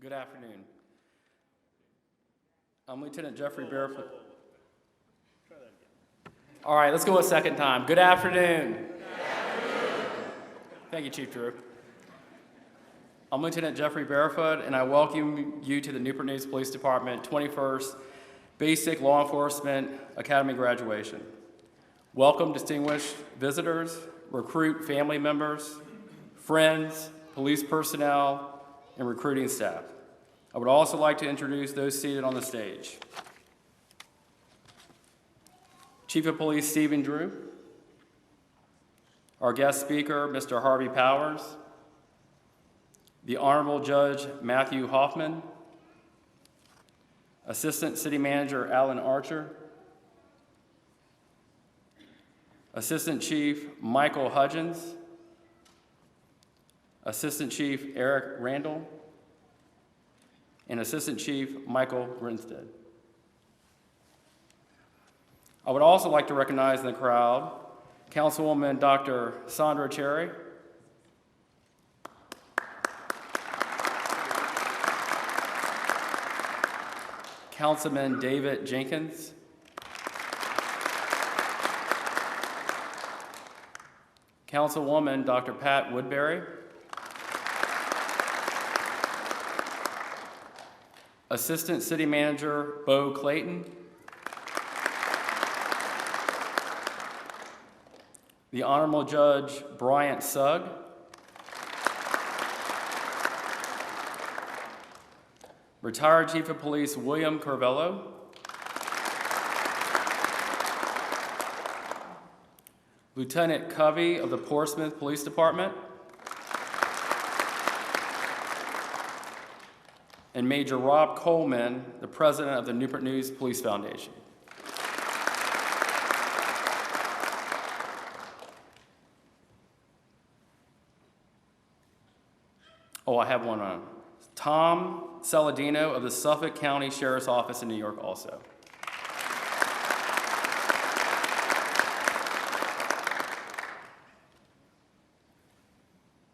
Good afternoon. I'm Lieutenant Jeffrey Barefoot. Try that again. All right, let's go a second time. Good afternoon. Good afternoon. Thank you, Chief Drew. I'm Lieutenant Jeffrey Barefoot, and I welcome you to the Newport News Police Department 21st Basic Law Enforcement Academy graduation. Welcome, distinguished visitors, recruit family members, friends, police personnel, and recruiting staff. I would also like to introduce those seated on the stage. Chief of Police Stephen Drew, our guest speaker, Mr. Harvey Powers, the Honorable Judge Matthew Hoffman, Assistant City Manager Alan Archer, Assistant Chief Michael Hudgens, Assistant Chief Eric Randall, and Assistant Chief Michael Grinstead. I would also like to recognize in the crowd Councilwoman Dr. Sandra Cherry, Councilman David Jenkins, Councilwoman Dr. Pat Woodbury, Assistant City Manager Bo Clayton, the Honorable Judge Bryant Sugg, retired Chief of Police William Carvello, Lieutenant Covey of the Portsmouth Police Department, and Major Rob Coleman, the President of the Newport News Police Foundation. Oh, I have one on. Tom Saladino of the Suffolk County Sheriff's Office in New York also.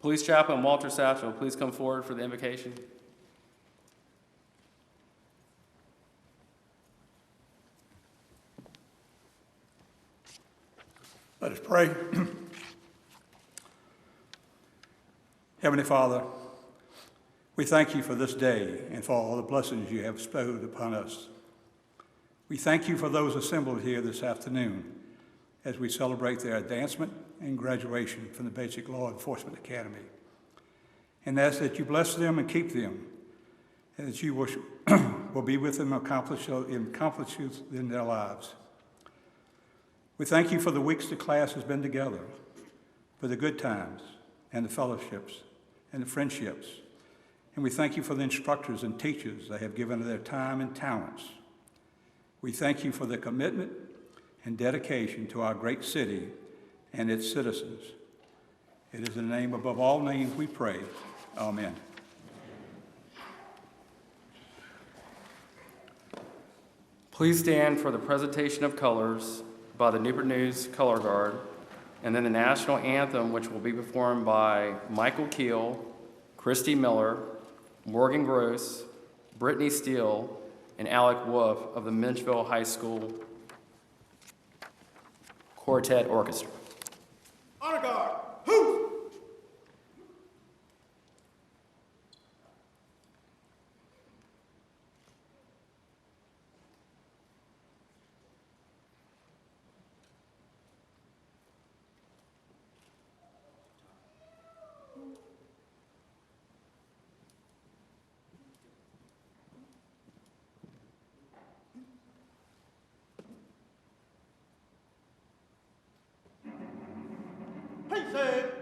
Police Chaplain Walter Satchel, please come forward for the invocation. Let us pray. Heavenly Father, we thank you for this day and for all the blessings you have bestowed upon us. We thank you for those assembled here this afternoon as we celebrate their advancement and graduation from the Basic Law Enforcement Academy. And ask that you bless them and keep them, and that you will be with them and accomplish in their lives. We thank you for the weeks the class has been together, for the good times and the fellowships and the friendships. And we thank you for the instructors and teachers they have given their time and talents. We thank you for their commitment and dedication to our great city and its citizens. It is in the name above all names we pray. Amen. Please stand for the presentation of colors by the Newport News Color Guard, and then the national anthem, which will be performed by Michael Keel, Christy Miller, Morgan Gross, Brittany Steele, and Alec Wolf of the Minchville High School Quartet Orchestra. Honor guard, who? He said,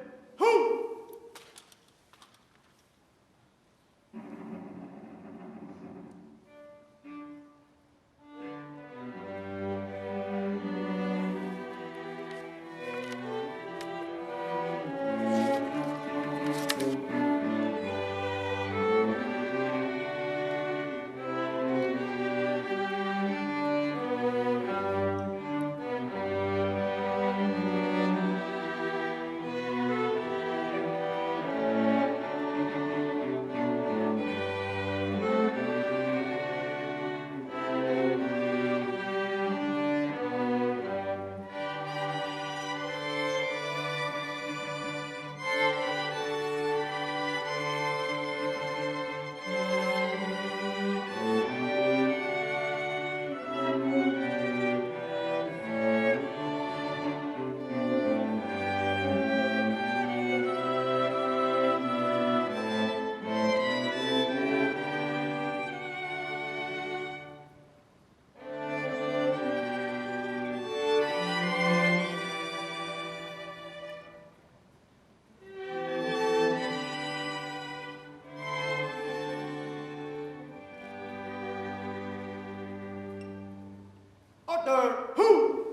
Doctor, who?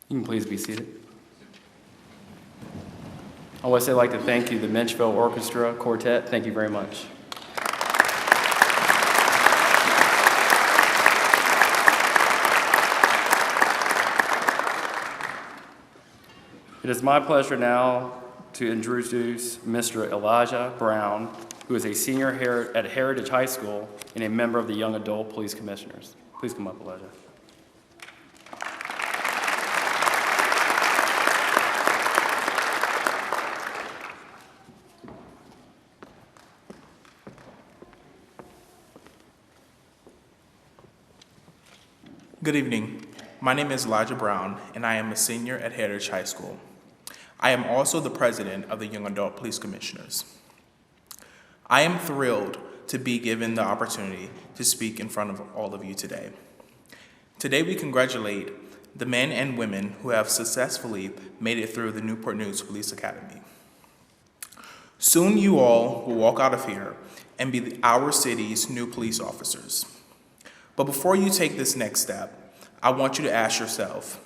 You can please be seated. I would also like to thank you, the Menchville Orchestra Quartet. Thank you very much. It is my pleasure now to introduce Mr. Elijah Brown, who is a senior at Heritage High School and a member of the Young Adult Police Commissioners. Please come up, Elijah. Good evening. My name is Elijah Brown, and I am a senior at Heritage High School. I am also the president of the Young Adult Police Commissioners. I am thrilled to be given the opportunity to speak in front of all of you today. Today we congratulate the men and women who have successfully made it through the Newport News Police Academy. Soon you all will walk out of here and be our city's new police officers. But before you take this next step, I want you to ask yourself,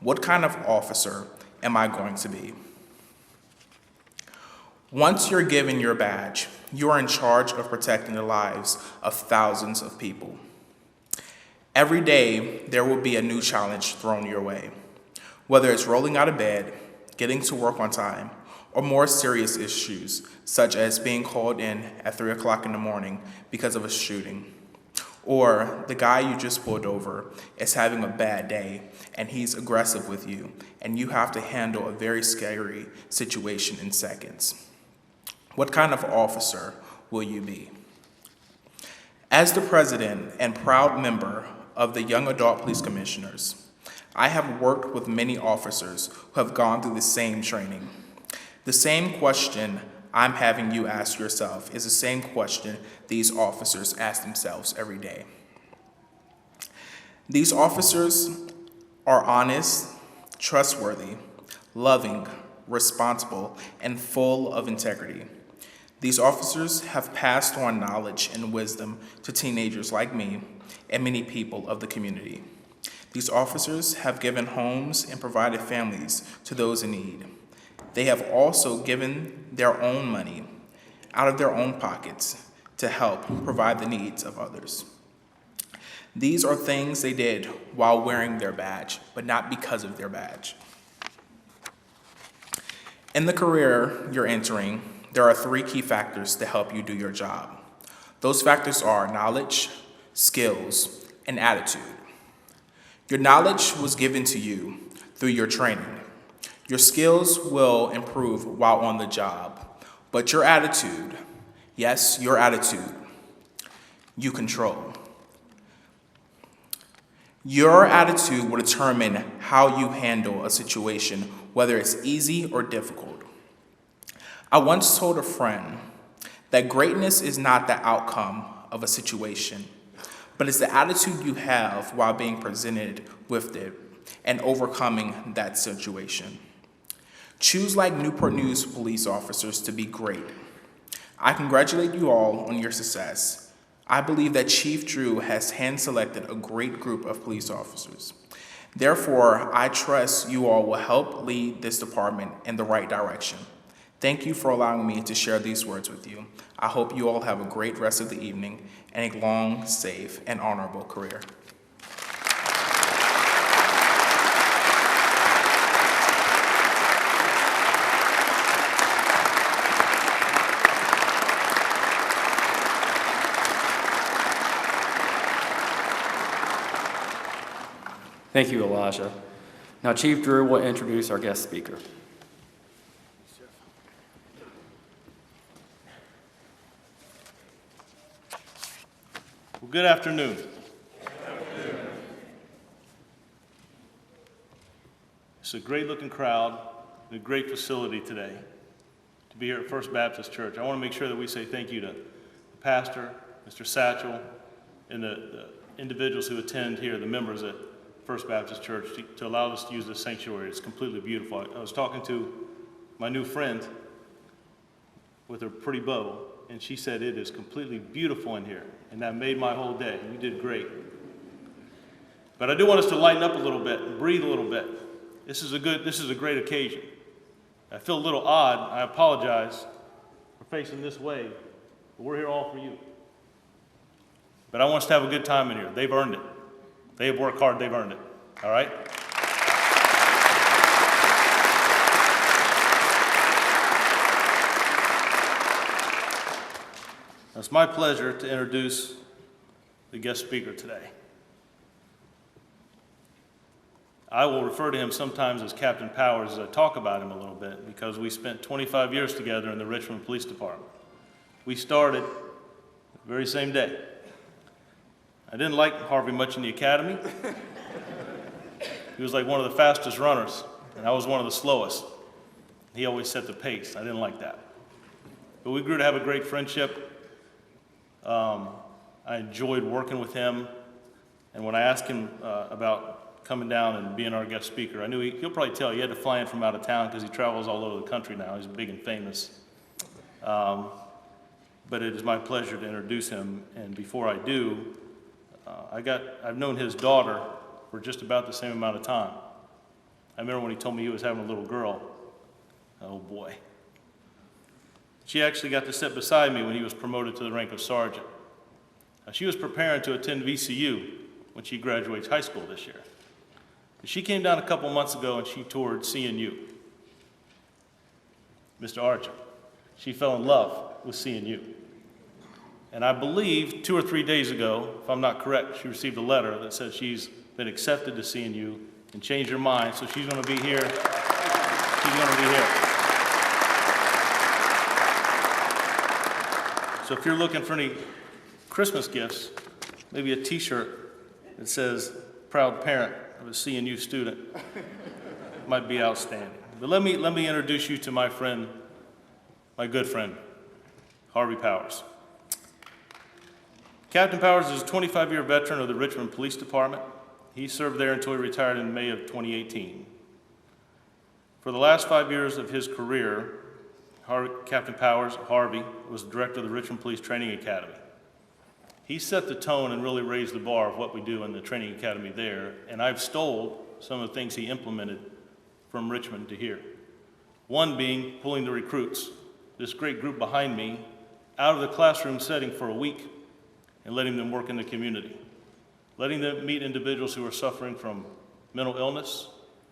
what kind of officer am I going to be? Once you're given your badge, you are in charge of protecting the lives of thousands of people. Every day, there will be a new challenge thrown your way, whether it's rolling out of bed, getting to work on time, or more serious issues, such as being called in at 3 o'clock in the morning because of a shooting. Or the guy you just pulled over is having a bad day and he's aggressive with you and you have to handle a very scary situation in seconds. What kind of officer will you be? As the president and proud member of the Young Adult Police Commissioners, I have worked with many officers who have gone through the same training. The same question I'm having you ask yourself is the same question these officers ask themselves every day. These officers are honest, trustworthy, loving, responsible, and full of integrity. These officers have passed on knowledge and wisdom to teenagers like me and many people of the community. These officers have given homes and provided families to those in need. They have also given their own money out of their own pockets to help provide the needs of others. These are things they did while wearing their badge, but not because of their badge. In the career you're entering, there are 3 key factors to help you do your job. Those factors are knowledge, skills, and attitude. Your knowledge was given to you through your training. Your skills will improve while on the job, but your attitude, yes, your attitude, you control. Your attitude will determine how you handle a situation, whether it's easy or difficult. I once told a friend that greatness is not the outcome of a situation, but it's the attitude you have while being presented with it and overcoming that situation. Choose like Newport News police officers to be great. I congratulate you all on your success. I believe that Chief Drew has hand-selected a great group of police officers. Therefore, I trust you all will help lead this department in the right direction. Thank you for allowing me to share these words with you. I hope you all have a great rest of the evening and a long, safe, and honorable career. Thank you, Elijah. Now, Chief Drew will introduce our guest speaker. Well, good afternoon. It's a great looking crowd and a great facility today. to be here at First Baptist Church. I want to make sure that we say thank you to the pastor, Mr. Satchel, and the individuals who attend here, the members at First Baptist Church, to allow us to use this sanctuary. It's completely beautiful. I was talking to my new friend with her pretty bow, and she said it is completely beautiful in here, and that made my whole day. You did great. But I do want us to lighten up a little bit and breathe a little bit. This is a great occasion. I feel a little odd. I apologize for facing this way, but we're here all for you. But I want us to have a good time in here. They've earned it. They have worked hard. They've earned it. All right? It's my pleasure to introduce the guest speaker today. I will refer to him sometimes as Captain Powers as I talk about him a little bit, because we spent 25 years together in the Richmond Police Department. We started the very same day. I didn't like Harvey much in the academy. He was like one of the fastest runners, and I was one of the slowest. He always set the pace. I didn't like that. But we grew to have a great friendship. I enjoyed working with him, and when I asked him about coming down and being our guest speaker, I knew he'll probably tell you he had to fly in from out of town because he travels all over the country now. He's big and famous. But it is my pleasure to introduce him, and before I do, I've known his daughter for just about the same amount of time. I remember when he told me he was having a little girl. Oh boy. She actually got to sit beside me when he was promoted to the rank of sergeant. She was preparing to attend VCU when she graduates high school this year. She came down a couple months ago and she toured CNU. Mr. Archer, she fell in love with CNU. And I believe 2 or 3 days ago, if I'm not correct, she received a letter that said she's been accepted to CNU and changed her mind, so she's going to be here. She's going to be here. So if you're looking for any Christmas gifts, maybe a t-shirt that says proud parent of a CNU student might be outstanding. But let me introduce you to my friend, my good friend, Harvey Powers. Captain Powers is a 25-year veteran of the Richmond Police Department. He served there until he retired in May of 2018. For the last 5 years of his career, Captain Powers, Harvey, was the director of the Richmond Police Training Academy. He set the tone and really raised the bar of what we do in the training academy there, and I've stole some of the things he implemented from Richmond to here. One being pulling the recruits, this great group behind me, out of the classroom setting for a week and letting them work in the community, letting them meet individuals who are suffering from mental illness,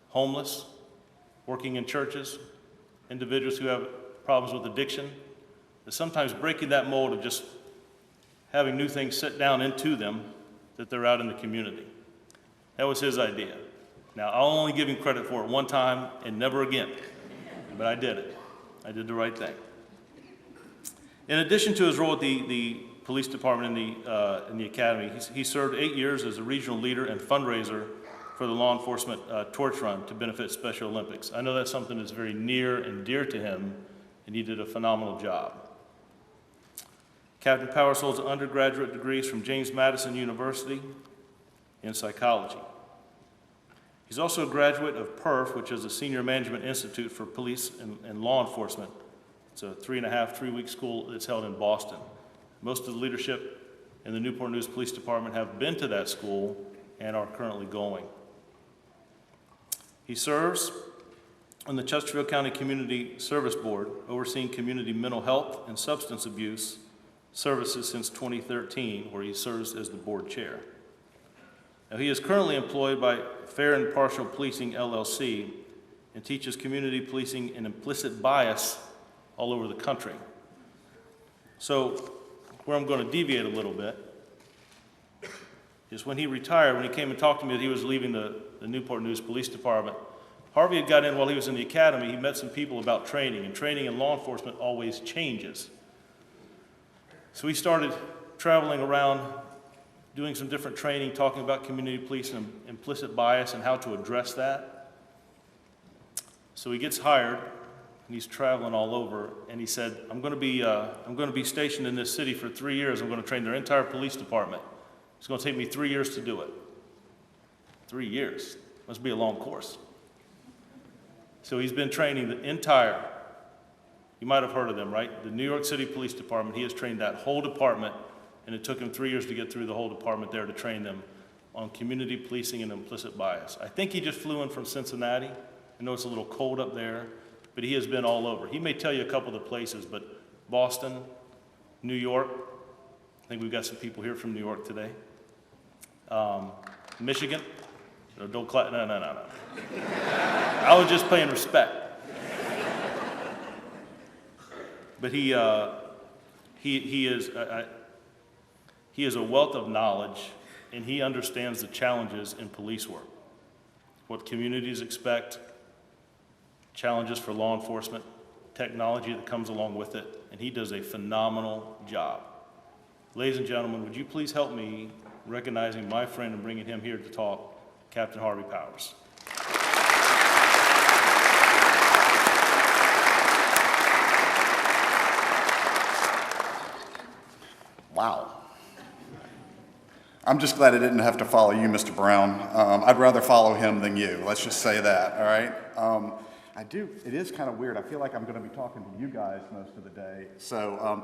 homeless, working in churches, individuals who have problems with addiction, and sometimes breaking that mold of just having new things set down into them that they're out in the community. That was his idea. Now, I'll only give him credit for it one time and never again, but I did it. I did the right thing. In addition to his role at the police department in the academy, he served 8 years as a regional leader and fundraiser for the law enforcement torch run to benefit Special Olympics. I know that's something that's very near and dear to him, and he did a phenomenal job. Captain Powers holds undergraduate degrees from James Madison University in psychology. He's also a graduate of PERF, which is a Senior Management Institute for Police and Law Enforcement. It's a 3.5-3-week school that's held in Boston. Most of the leadership in the Newport News Police Department have been to that school and are currently going. He serves on the Chesterfield County Community Service Board, overseeing community mental health and substance abuse services since 2013, where he serves as the board chair. Now, he is currently employed by Fair and Impartial Policing, LLC, and teaches community policing and implicit bias all over the country. So, where I'm going to deviate a little bit is when he retired, when he came and talked to me that he was leaving the Newport News Police Department, Harvey had got in while he was in the academy. He met some people about training, and training in law enforcement always changes. So we started traveling around, doing some different training, talking about community policing and implicit bias and how to address that. So he gets hired and he's traveling all over, and he said, I'm going to be stationed in this city for 3 years. I'm going to train their entire police department. It's going to take me 3 years to do it. 3 years. Must be a long course. So he's been training the entire, you might have heard of them, right? The New York City Police Department. He has trained that whole department, and it took him 3 years to get through the whole department there to train them on community policing and implicit bias. I think he just flew in from Cincinnati. I know it's a little cold up there, but he has been all over. He may tell you a couple of the places, but Boston, New York, I think we've got some people here from New York today. Michigan, don't clap, no. I was just paying respect. But he is a wealth of knowledge, and he understands the challenges in police work, what communities expect, challenges for law enforcement, technology that comes along with it, and he does a phenomenal job. Ladies and gentlemen, would you please help me recognizing my friend and bringing him here to talk, Captain Harvey Powers. Wow. I'm just glad I didn't have to follow you, Mr. Brown. I'd rather follow him than you. Let's just say that, all right? It is kind of weird. I feel like I'm going to be talking to you guys most of the day. So,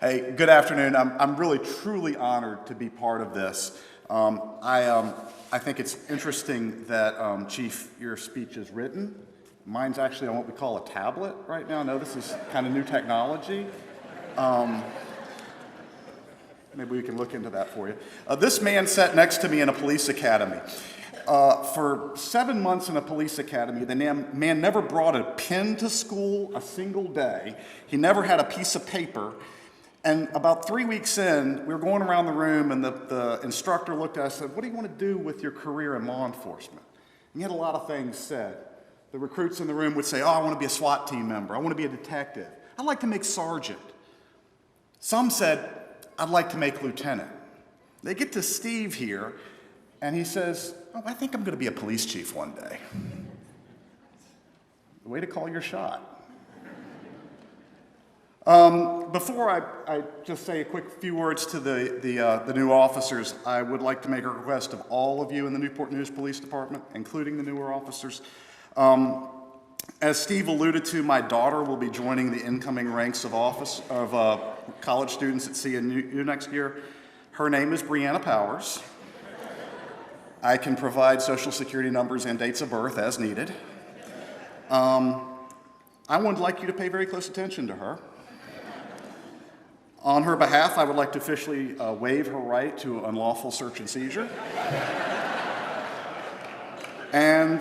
hey, good afternoon. I'm really, truly honored to be part of this. I think it's interesting that, Chief, your speech is written. Mine's actually on what we call a tablet right now. No, this is kind of new technology. Maybe we can look into that for you. This man sat next to me in a police academy. For 7 months in a police academy, the man never brought a pen to school a single day. He never had a piece of paper. And about 3 weeks in, we were going around the room, and the instructor looked at us and said, "What do you want to do with your career in law enforcement?" And he had a lot of things said. The recruits in the room would say, "Oh, I want to be a SWAT team member. I want to be a detective. I'd like to make sergeant." Some said, "I'd like to make lieutenant." They get to Steve here, and he says, "Oh, I think I'm going to be a police chief one day." The way to call your shot. Before I just say a quick few words to the new officers, I would like to make a request of all of you in the Newport News Police Department, including the newer officers. As Steve alluded to, my daughter will be joining the incoming ranks of college students at CNU next year. Her name is Brianna Powers. I can provide social security numbers and dates of birth as needed. I would like you to pay very close attention to her. On her behalf, I would like to officially waive her right to unlawful search and seizure. And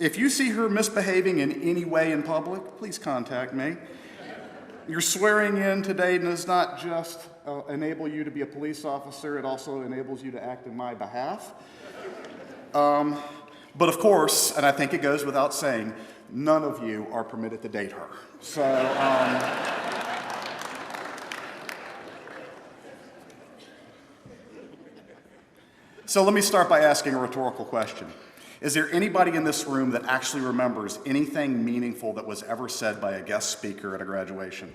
if you see her misbehaving in any way in public, please contact me. Your swearing in today does not just enable you to be a police officer, it also enables you to act in my behalf. But of course, and I think it goes without saying, none of you are permitted to date her. So let me start by asking a rhetorical question. Is there anybody in this room that actually remembers anything meaningful that was ever said by a guest speaker at a graduation?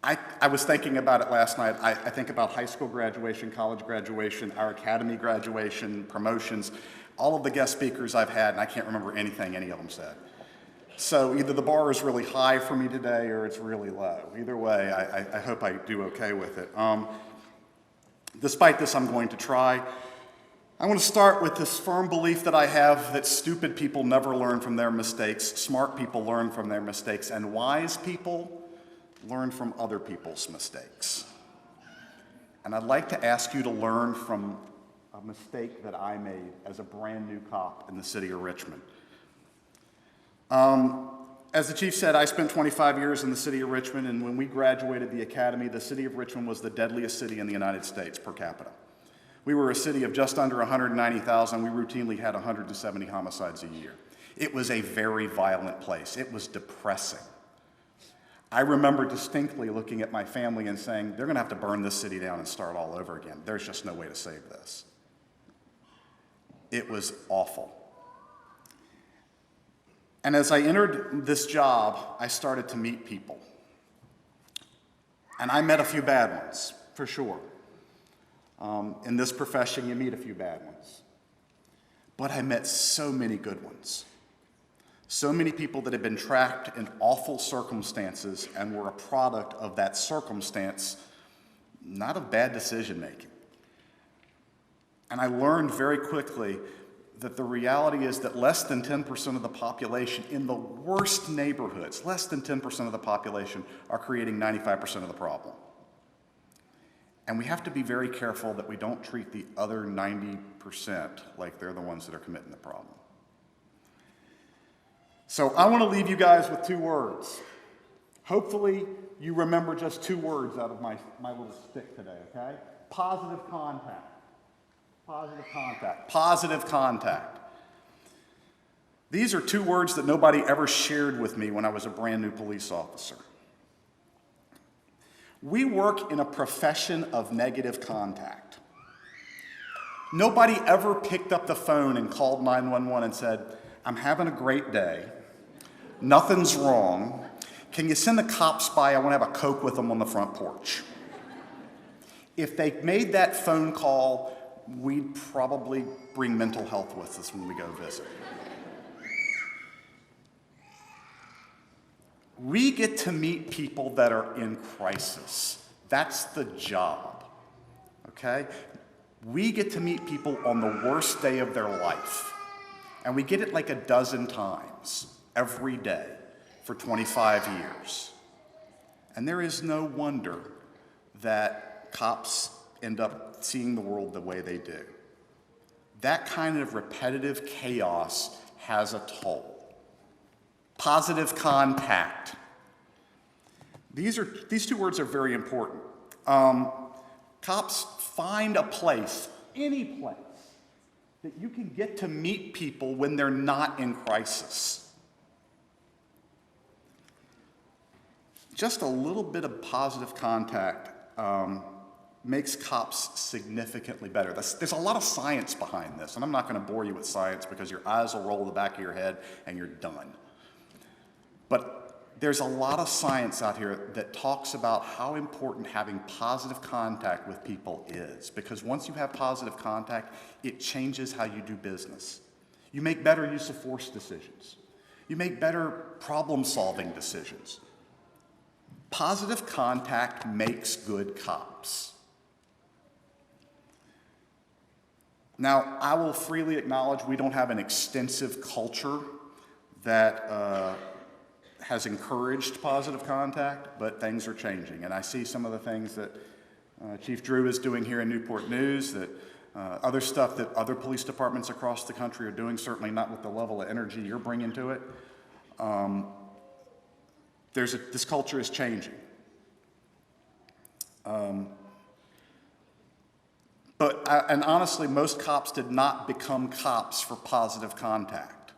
I was thinking about it last night. I think about high school graduation, college graduation, our academy graduation, promotions, all of the guest speakers I've had, and I can't remember anything any of them said. So either the bar is really high for me today or it's really low. Either way, I hope I do okay with it. Despite this, I'm going to try. I want to start with this firm belief that I have that stupid people never learn from their mistakes, smart people learn from their mistakes, and wise people learn from other people's mistakes. And I'd like to ask you to learn from a mistake that I made as a brand new cop in the city of Richmond. As the chief said, I spent 25 years in the city of Richmond, and when we graduated the academy, the city of Richmond was the deadliest city in the United States per capita. We were a city of just under 190,000. We routinely had 170 homicides a year. It was a very violent place. It was depressing. I remember distinctly looking at my family and saying, they're going to have to burn this city down and start all over again. There's just no way to save this. It was awful. And as I entered this job, I started to meet people. And I met a few bad ones, for sure. In this profession, you meet a few bad ones. But I met so many good ones. So many people that had been trapped in awful circumstances and were a product of that circumstance, not of bad decision making. And I learned very quickly that the reality is that less than 10% of the population in the worst neighborhoods, less than 10% of the population are creating 95% of the problem. And we have to be very careful that we don't treat the other 90% like they're the ones that are committing the problem. So I want to leave you guys with 2 words. Hopefully you remember just 2 words out of my little stick today, okay? Positive contact. Positive contact. Positive contact. These are 2 words that nobody ever shared with me when I was a brand new police officer. We work in a profession of negative contact. Nobody ever picked up the phone and called 911 and said, "I'm having a great day. Nothing's wrong. Can you send the cops by? I want to have a Coke with them on the front porch." If they made that phone call, we'd probably bring mental health with us when we go visit. We get to meet people that are in crisis. That's the job, okay? We get to meet people on the worst day of their life. And we get it like a dozen times every day for 25 years. And there is no wonder that cops end up seeing the world the way they do. That kind of repetitive chaos has a toll. Positive contact. These 2 words are very important. Cops find a place, any place, that you can get to meet people when they're not in crisis. Just a little bit of positive contact makes cops significantly better. There's a lot of science behind this, and I'm not going to bore you with science because your eyes will roll to the back of your head and you're done. But there's a lot of science out here that talks about how important having positive contact with people is, because once you have positive contact, it changes how you do business. You make better use of force decisions. You make better problem-solving decisions. Positive contact makes good cops. Now, I will freely acknowledge we don't have an extensive culture that has encouraged positive contact, but things are changing. And I see some of the things that Chief Drew is doing here in Newport News, that other stuff that other police departments across the country are doing, certainly not with the level of energy you're bringing to it. This culture is changing. And honestly, most cops did not become cops for positive contact.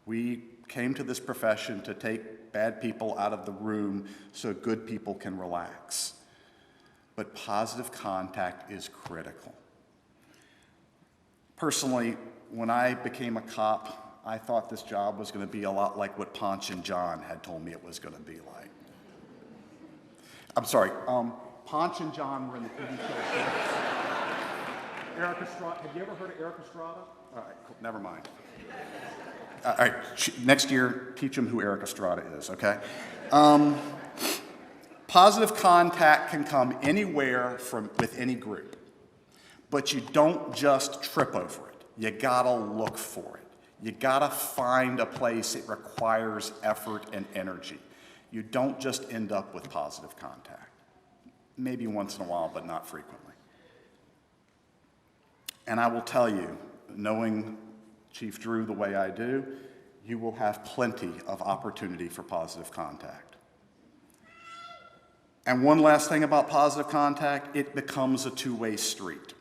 We came to this profession to take bad people out of the room so good people can relax. But positive contact is critical. Personally, when I became a cop, I thought this job was going to be a lot like what Ponch and John had told me it was going to be like. I'm sorry, Ponch and John were in the TV show. Eric Estrada, have you ever heard of Eric Estrada? All right, cool, never mind. All right, next year, teach them who Eric Estrada is, okay? Positive contact can come anywhere with any group, but you don't just trip over it. You gotta look for it. You gotta find a place. It requires effort and energy. You don't just end up with positive contact. Maybe once in a while, but not frequently. And I will tell you, knowing Chief Drew the way I do, you will have plenty of opportunity for positive contact. And one last thing about positive contact, it becomes a two-way street.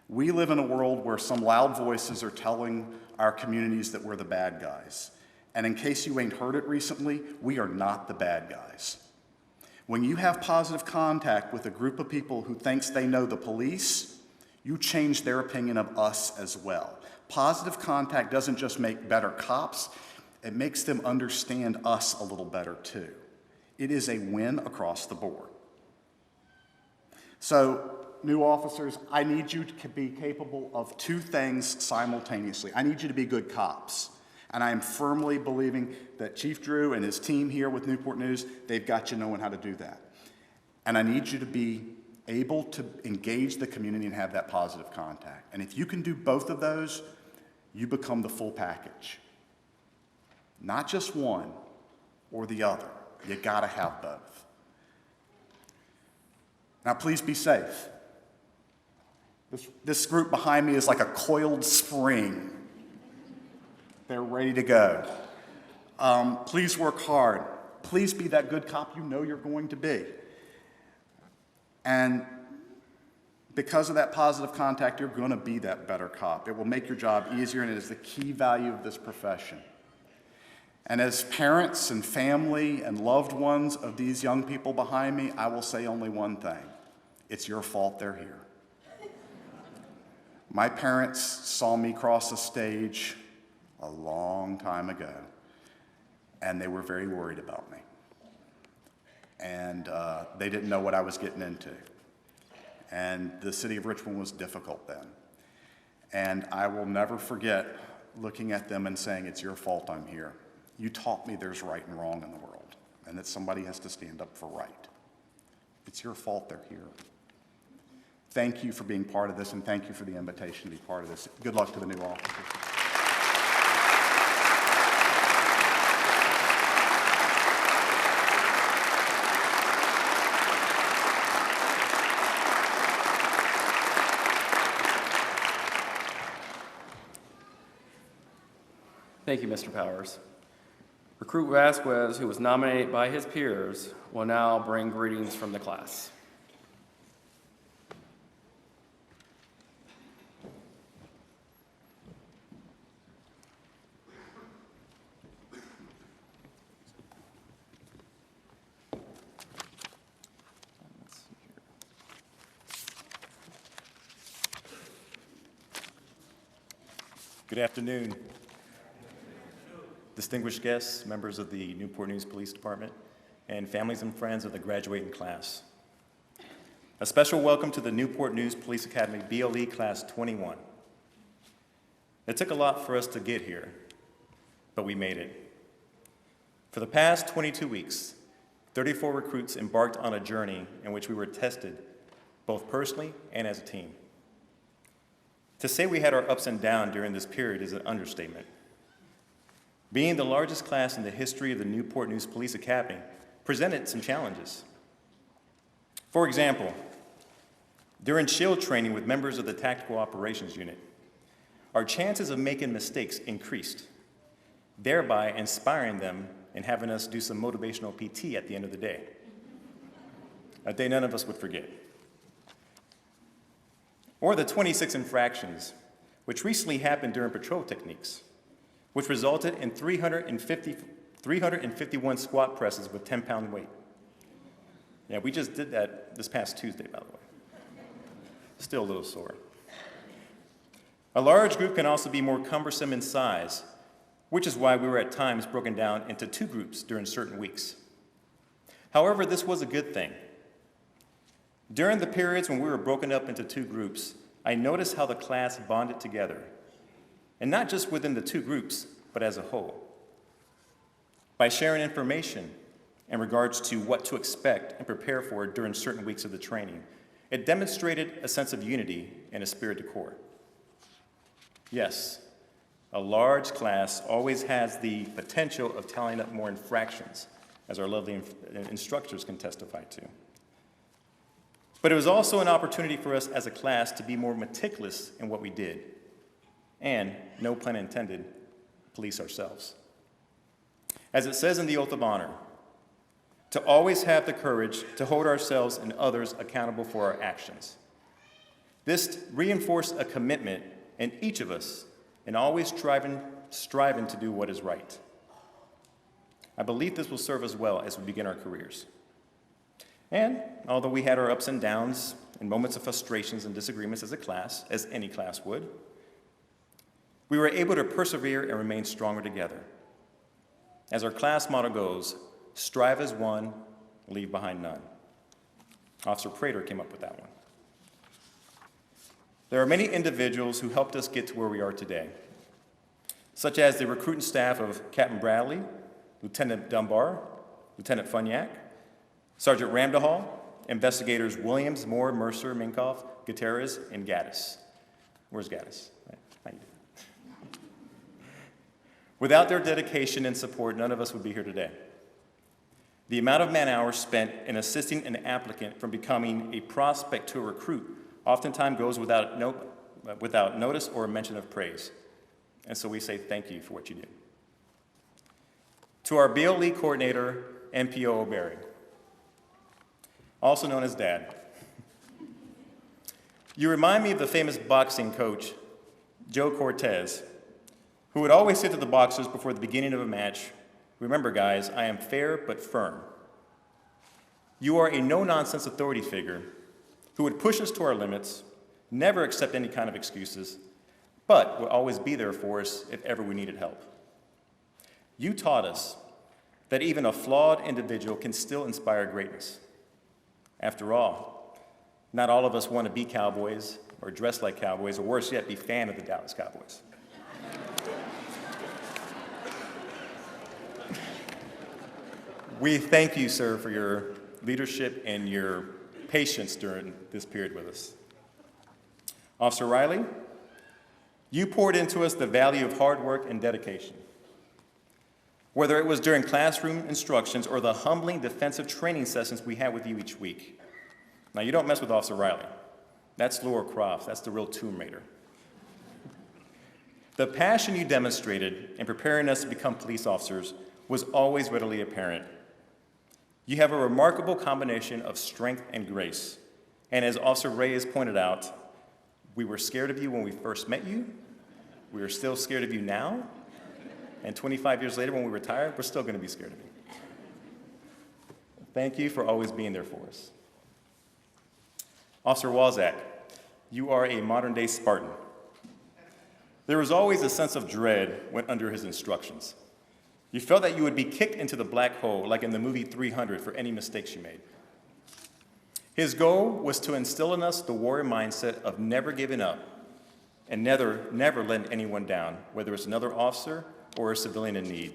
We live in a world where some loud voices are telling our communities that we're the bad guys. And in case you ain't heard it recently, we are not the bad guys. When you have positive contact with a group of people who thinks they know the police, You change their opinion of us as well. Positive contact doesn't just make better cops, it makes them understand us a little better too. It is a win across the board. So, new officers, I need you to be capable of two things simultaneously. I need you to be good cops. And I am firmly believing that Chief Drew and his team here with Newport News, they've got you knowing how to do that. And I need you to be able to engage the community and have that positive contact. And if you can do both of those, you become the full package. Not just one or the other. You gotta have both. Now please be safe. This group behind me is like a coiled spring. They're ready to go. Please work hard. Please be that good cop you know you're going to be. And because of that positive contact, you're going to be that better cop. It will make your job easier, and it is the key value of this profession. And as parents and family and loved ones of these young people behind me, I will say only one thing. It's your fault they're here. My parents saw me cross a stage a long time ago, and they were very worried about me. And they didn't know what I was getting into. And the city of Richmond was difficult then. And I will never forget looking at them and saying, it's your fault I'm here. You taught me there's right and wrong in the world, and that somebody has to stand up for right. It's your fault they're here. Thank you for being part of this, and thank you for the invitation to be part of this. Good luck to the new officers. Thank you, Mr. Powers. Recruit Vasquez, who was nominated by his peers, will now bring greetings from the class. Good afternoon. Distinguished guests, members of the Newport News Police Department, and families and friends of the graduating class. A special welcome to the Newport News Police Academy BLE Class 21. It took a lot for us to get here, but we made it. For the past 22 weeks, 34 recruits embarked on a journey in which we were tested, both personally and as a team. To say we had our ups and downs during this period is an understatement. Being the largest class in the history of the Newport News Police Academy presented some challenges. For example, during SHIELD training with members of the Tactical Operations Unit, our chances of making mistakes increased, thereby inspiring them and having us do some motivational PT at the end of the day. A day none of us would forget. Or the 26 infractions, which recently happened during patrol techniques, which resulted in 351 squat presses with 10-pound weight. Yeah, we just did that this past Tuesday, by the way. Still a little sore. A large group can also be more cumbersome in size, which is why we were at times broken down into 2 groups during certain weeks. However, this was a good thing. During the periods when we were broken up into 2 groups, I noticed how the class bonded together, and not just within the 2 groups, but as a whole. By sharing information in regards to what to expect and prepare for during certain weeks of the training, it demonstrated a sense of unity and a spirit de corps. Yes, a large class always has the potential of tallying up more infractions, as our lovely instructors can testify to. But it was also an opportunity for us as a class to be more meticulous in what we did, and, no pun intended, police ourselves. As it says in the Oath of Honor, to always have the courage to hold ourselves and others accountable for our actions. This reinforced a commitment in each of us in always striving to do what is right. I believe this will serve us well as we begin our careers. And although we had our ups and downs in moments of frustrations and disagreements as a class, as any class would. We were able to persevere and remain stronger together. As our class motto goes, strive as one, leave behind none. Officer Prater came up with that one. There are many individuals who helped us get to where we are today, such as the recruiting staff of Captain Bradley, Lieutenant Dunbar, Lieutenant Funyak, Sergeant Ramdahal, investigators Williams, Moore, Mercer, Minkoff, Gutierrez, and Gaddis. Where's Gaddis? How you doing? Without their dedication and support, none of us would be here today. The amount of man-hours spent in assisting an applicant from becoming a prospect to a recruit oftentimes goes without notice or a mention of praise. And so we say thank you for what you do. To our BLE coordinator, NPO O'Berry, also known as Dad. You remind me of the famous boxing coach, Joe Cortez, who would always say to the boxers before the beginning of a match, "Remember, guys, I am fair but firm." You are a no-nonsense authority figure who would push us to our limits, never accept any kind of excuses, but would always be there for us if ever we needed help. You taught us that even a flawed individual can still inspire greatness. After all, not all of us want to be cowboys or dress like cowboys, or worse yet, be fan of the Dallas Cowboys. We thank you, sir, for your leadership and your patience during this period with us. Officer Riley, you poured into us the value of hard work and dedication. Whether it was during classroom instructions or the humbling defensive training sessions we had with you each week. Now, you don't mess with Officer Riley. That's Laura Croft. That's the real Tomb Raider. The passion you demonstrated in preparing us to become police officers was always readily apparent. You have a remarkable combination of strength and grace. And as Officer Ray has pointed out, we were scared of you when we first met you. We are still scared of you now. And 25 years later, when we retire, we're still going to be scared of you. Thank you for always being there for us. Officer Wazak, you are a modern-day Spartan. There was always a sense of dread when under his instructions. You felt that you would be kicked into the black hole, like in the movie 300, for any mistakes you made. His goal was to instill in us the warrior mindset of never giving up and never letting anyone down, whether it's another officer or a civilian in need.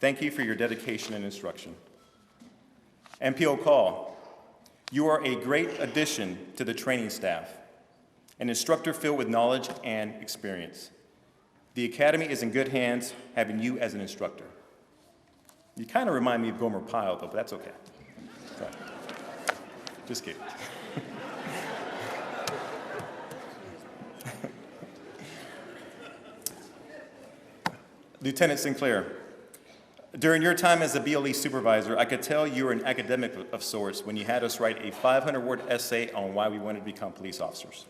Thank you for your dedication and instruction. MPO Call, you are a great addition to the training staff, an instructor filled with knowledge and experience. The Academy is in good hands having you as an instructor. You kind of remind me of Gomer Pyle, though, but that's okay. Sorry. Just kidding. Lieutenant Sinclair, during your time as a BLE supervisor, I could tell you were an academic of sorts when you had us write a 500-word essay on why we wanted to become police officers.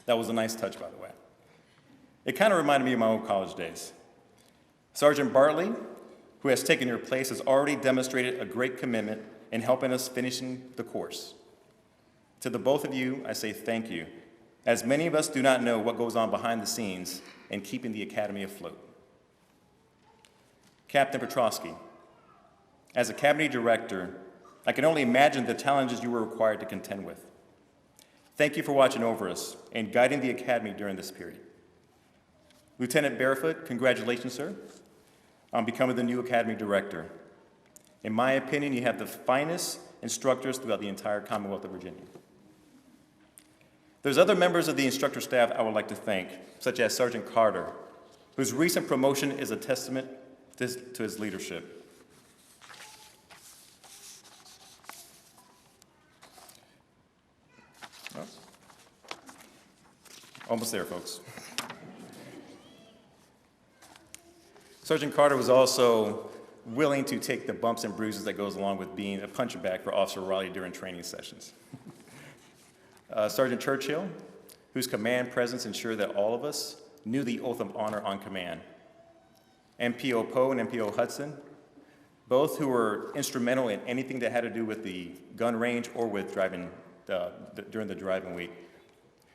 That was a nice touch, by the way. It kind of reminded me of my old college days. Sergeant Bartley, who has taken your place, has already demonstrated a great commitment in helping us finishing the course. To the both of you, I say thank you, as many of us do not know what goes on behind the scenes in keeping the Academy afloat. Captain Petrosky, as Academy Director, I can only imagine the challenges you were required to contend with. Thank you for watching over us and guiding the Academy during this period. Lieutenant Barefoot, congratulations, sir, on becoming the new Academy Director. In my opinion, you have the finest instructors throughout the entire Commonwealth of Virginia. There's other members of the instructor staff I would like to thank, such as Sergeant Carter, whose recent promotion is a testament to his leadership. Oh. Almost there, folks. Sergeant Carter was also willing to take the bumps and bruises that goes along with being a punching bag for Officer Raleigh during training sessions. Sergeant Churchill, whose command presence ensured that all of us knew the oath of honor on command. MPO Poe and MPO Hudson, both who were instrumental in anything that had to do with the gun range or with driving during the driving week.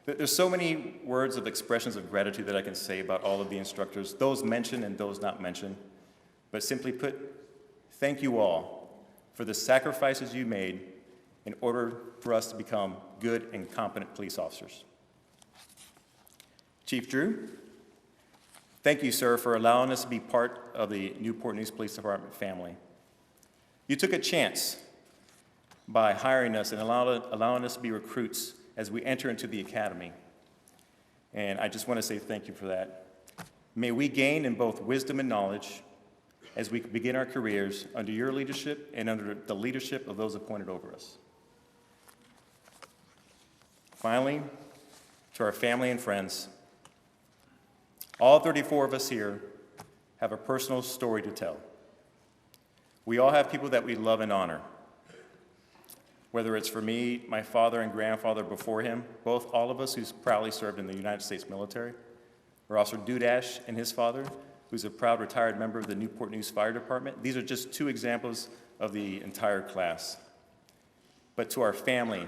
There's so many words of expressions of gratitude that I can say about all of the instructors, those mentioned and those not mentioned. But simply put, thank you all for the sacrifices you made in order for us to become good and competent police officers. Chief Drew, thank you, sir, for allowing us to be part of the Newport News Police Department family. You took a chance by hiring us and allowing us to be recruits as we enter into the academy. And I just want to say thank you for that. May we gain in both wisdom and knowledge as we begin our careers under your leadership and under the leadership of those appointed over us. Finally, to our family and friends, all 34 of us here have a personal story to tell. We all have people that we love and honor. Whether it's for me, my father and grandfather before him, all of us who's proudly served in the United States military, or Officer Dudash and his father, who's a proud retired member of the Newport News Fire Department. These are just two examples of the entire class. But to our family,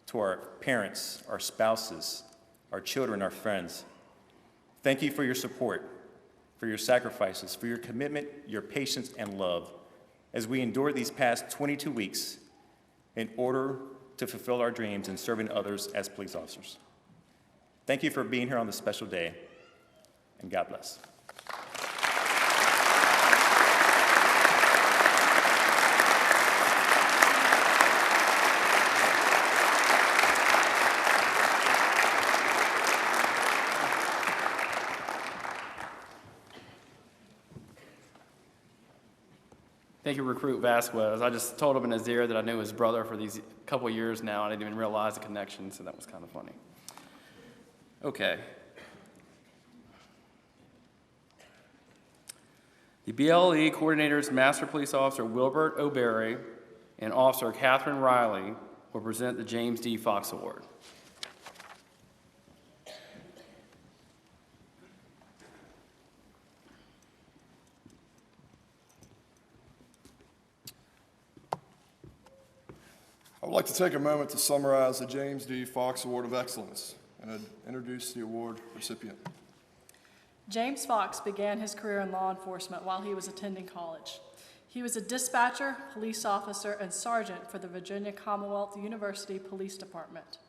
to our parents, our spouses, our children, our friends, thank you for your support, for your sacrifices, for your commitment, your patience, and love as we endure these past 22 weeks in order to fulfill our dreams and serving others as police officers. Thank you for being here on this special day, and God bless. Thank you, Recruit Vasquez. I just told him in his ear that I knew his brother for these couple years now. I didn't even realize the connection, so that was kind of funny. Okay. The BLE Coordinator's Master Police Officer Wilbert O'Berry and Officer Catherine Riley will present the James D. Fox Award. I would like to take a moment to summarize the James D. Fox Award of Excellence and introduce the award recipient. James Fox began his career in law enforcement while he was attending college. He was a dispatcher, police officer, and sergeant for the Virginia Commonwealth University Police Department.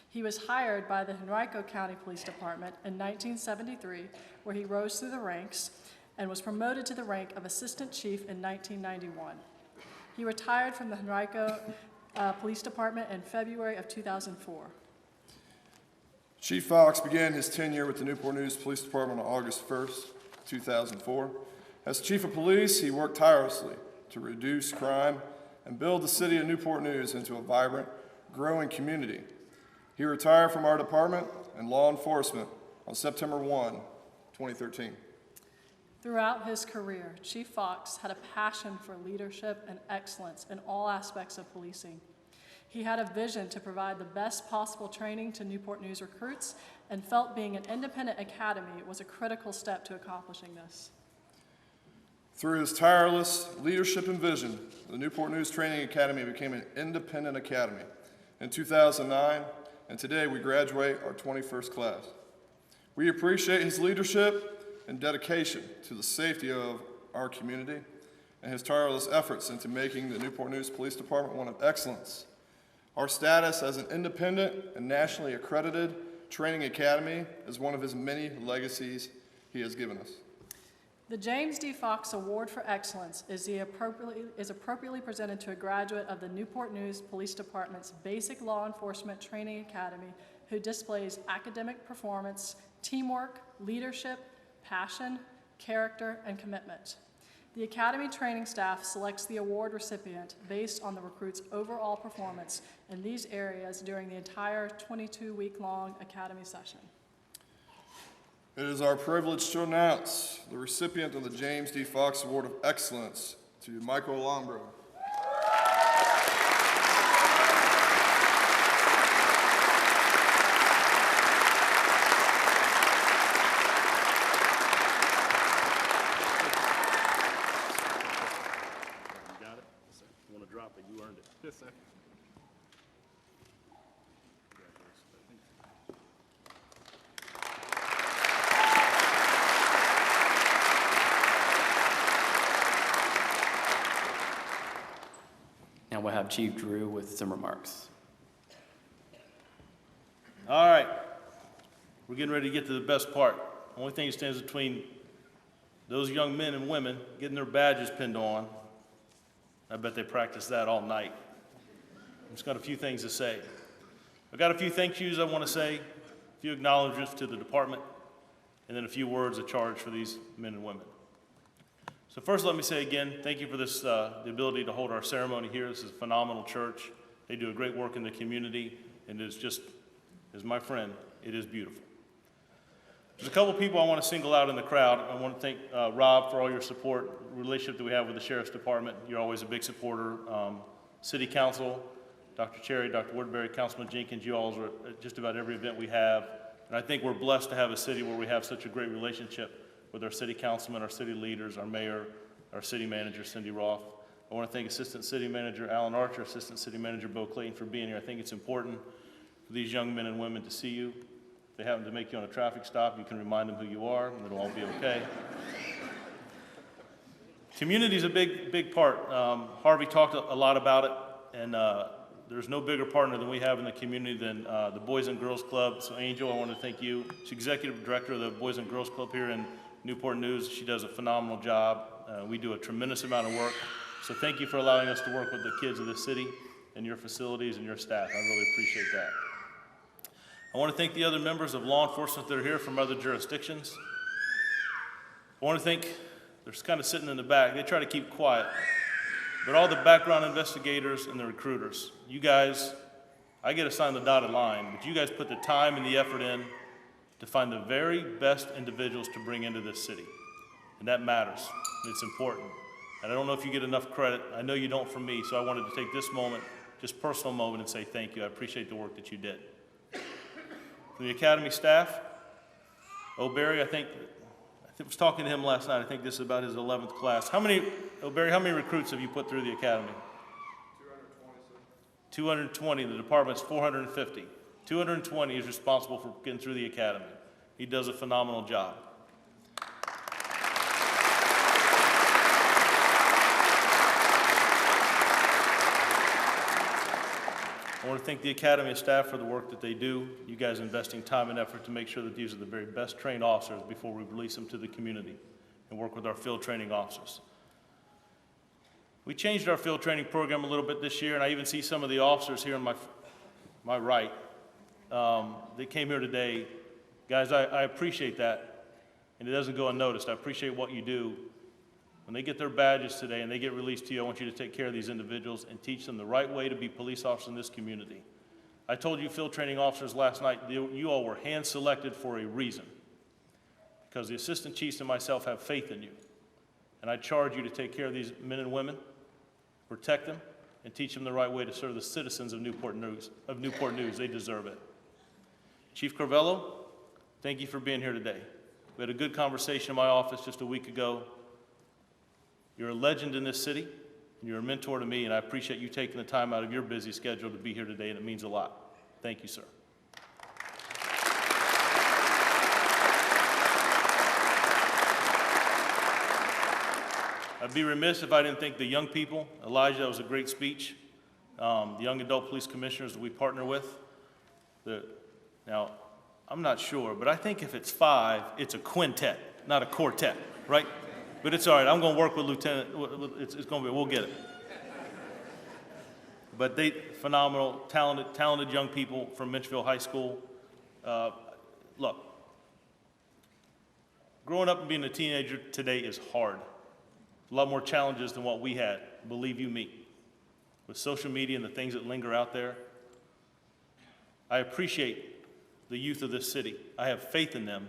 He was hired by the Henrico County Police Department in 1973, where he rose through the ranks and was promoted to the rank of Assistant Chief in 1991. He retired from the Henrico Police Department in February of 2004. Chief Fox began his tenure with the Newport News Police Department on August 1st, 2004. As Chief of Police, he worked tirelessly to reduce crime and build the city of Newport News into a vibrant, growing community. He retired from our department and law enforcement on September 1, 2013. Throughout his career, Chief Fox had a passion for leadership and excellence in all aspects of policing. He had a vision to provide the best possible training to Newport News recruits and felt being an independent academy was a critical step to accomplishing this. Through his tireless leadership and vision, the Newport News Training Academy became an independent academy in 2009, and today we graduate our 21st class. We appreciate his leadership and dedication to the safety of our community and his tireless efforts into making the Newport News Police Department one of excellence. Our status as an independent and nationally accredited training academy is one of his many legacies he has given us. The James D. Fox Award for Excellence is appropriately presented to a graduate of the Newport News Police Department's Basic Law Enforcement Training Academy who displays academic performance, teamwork, leadership, passion, character, and commitment. The Academy training staff selects the award recipient based on the recruit's overall performance in these areas during the entire 22-week-long Academy session. It is our privilege to announce the recipient of the James D. Fox Award of Excellence to Michael Lombro. have Chief Drew with some remarks. All right, we're getting ready to get to the best part. The only thing that stands between those young men and women getting their badges pinned on, I bet they practice that all night. I've just got a few things to say. I've got a few thank yous I want to say, a few acknowledgments to the department, and then a few words of charge for these men and women. So first, let me say again, thank you for this, the ability to hold our ceremony here. This is a phenomenal church. They do a great work in the community, and it's just, as my friend, it is beautiful. There's a couple people I want to single out in the crowd. I want to thank Rob for all your support, relationship that we have with the Sheriff's Department. You're always a big supporter. City Council, Dr. Cherry, Dr. Woodbury, Councilman Jenkins, you all are at just about every event we have. And I think we're blessed to have a city where we have such a great relationship with our city councilmen, our city leaders, our mayor, our city manager, Cindy Roth. I want to thank Assistant City Manager Alan Archer, Assistant City Manager Bo Clayton for being here. I think it's important for these young men and women to see you. If they happen to make you on a traffic stop, you can remind them who you are, and it'll all be okay. Community is a big part. Harvey talked a lot about it, and there's no bigger partner than we have in the community than the Boys and Girls Club. So Angel, I want to thank you. She's Executive Director of the Boys and Girls Club here in Newport News. She does a phenomenal job. We do a tremendous amount of work. So thank you for allowing us to work with the kids of this city and your facilities and your staff. I really appreciate that. I want to thank the other members of law enforcement that are here from other jurisdictions. I want to thank, they're kind of sitting in the back. They try to keep quiet. But all the background investigators and the recruiters, you guys, I get assigned the dotted line, but you guys put the time and the effort in to find the very best individuals to bring into this city. And that matters, and it's important. And I don't know if you get enough credit. I know you don't from me, so I wanted to take this moment, just personal moment, and say thank you. I appreciate the work that you did. From the Academy staff, O'Berry, I was talking to him last night. I think this is about his 11th class. O'Berry, how many recruits have you put through the academy? 220, sir. 220. The department's 450. 220 is responsible for getting through the academy. He does a phenomenal job. I want to thank the Academy staff for the work that they do. You guys investing time and effort to make sure that these are the very best trained officers before we release them to the community and work with our field training officers. We changed our field training program a little bit this year, and I even see some of the officers here on my right. They came here today. Guys, I appreciate that, and it doesn't go unnoticed. I appreciate what you do. When they get their badges today and they get released to you, I want you to take care of these individuals and teach them the right way to be police officers in this community. I told you field training officers last night, you all were hand-selected for a reason, because the assistant chiefs and myself have faith in you. And I charge you to take care of these men and women, protect them, and teach them the right way to serve the citizens of Newport News. They deserve it. Chief Corvello, thank you for being here today. We had a good conversation in my office just a week ago. You're a legend in this city, and you're a mentor to me, and I appreciate you taking the time out of your busy schedule to be here today, and it means a lot. Thank you, sir. I'd be remiss if I didn't thank the young people. Elijah, that was a great speech. The young adult police commissioners that we partner with. Now, I'm not sure, but I think if it's 5, it's a quintet, not a quartet, right? But it's all right. I'm going to work with Lieutenant. It's going to be. We'll get it. But they phenomenal, talented young people from Mitchellville High School. Look, growing up and being a teenager today is hard. A lot more challenges than what we had. Believe you me. With social media and the things that linger out there, I appreciate the youth of this city. I have faith in them,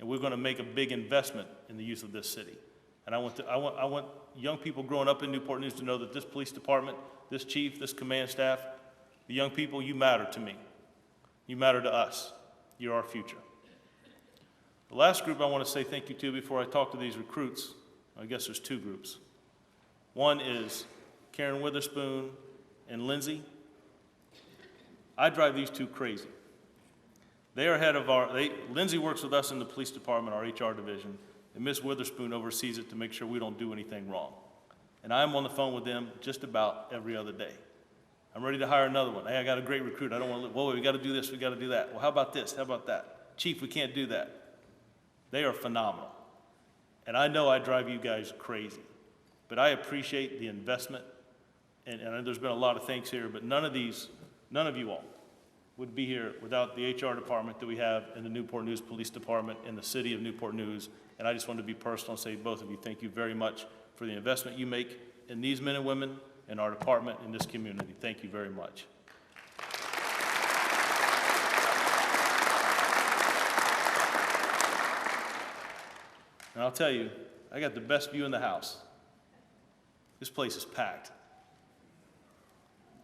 and we're going to make a big investment in the youth of this city. And I want young people growing up in Newport News to know that this police department, this chief, this command staff, the young people, you matter to me. You matter to us. You're our future. The last group I want to say thank you to before I talk to these recruits, I guess there's 2 groups. One is Karen Witherspoon and Lindsay. I drive these 2 crazy. They are head of Lindsay works with us in the police department, our HR division, and Ms. Witherspoon oversees it to make sure we don't do anything wrong. And I'm on the phone with them just about every other day. I'm ready to hire another one. Hey, I got a great recruit. I don't want to, whoa, we got to do this, we got to do that. Well, how about this? How about that? Chief, we can't do that. They are phenomenal. And I know I drive you guys crazy, but I appreciate the investment. And there's been a lot of thanks here, but none of you all would be here without the HR department that we have in the Newport News Police Department in the city of Newport News. And I just wanted to be personal and say, both of you, thank you very much for the investment you make in these men and women, in our department, in this community. Thank you very much. And I'll tell you, I got the best view in the house. This place is packed.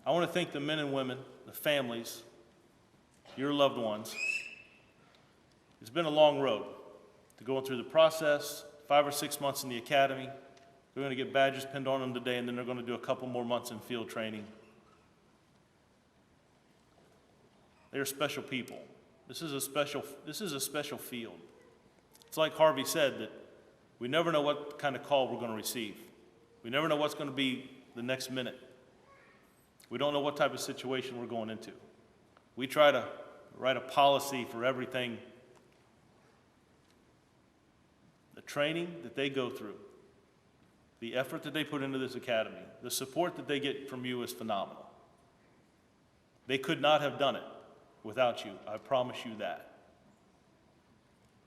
I want to thank the men and women, the families, your loved ones. It's been a long road to going through the process, 5 or 6 months in the academy. They're going to get badges pinned on them today, and then they're going to do a couple more months in field training. They're special people. This is a special field. It's like Harvey said, that we never know what kind of call we're going to receive. We never know what's going to be the next minute. We don't know what type of situation we're going into. We try to write a policy for everything. The training that they go through, the effort that they put into this academy, the support that they get from you is phenomenal. They could not have done it without you. I promise you that.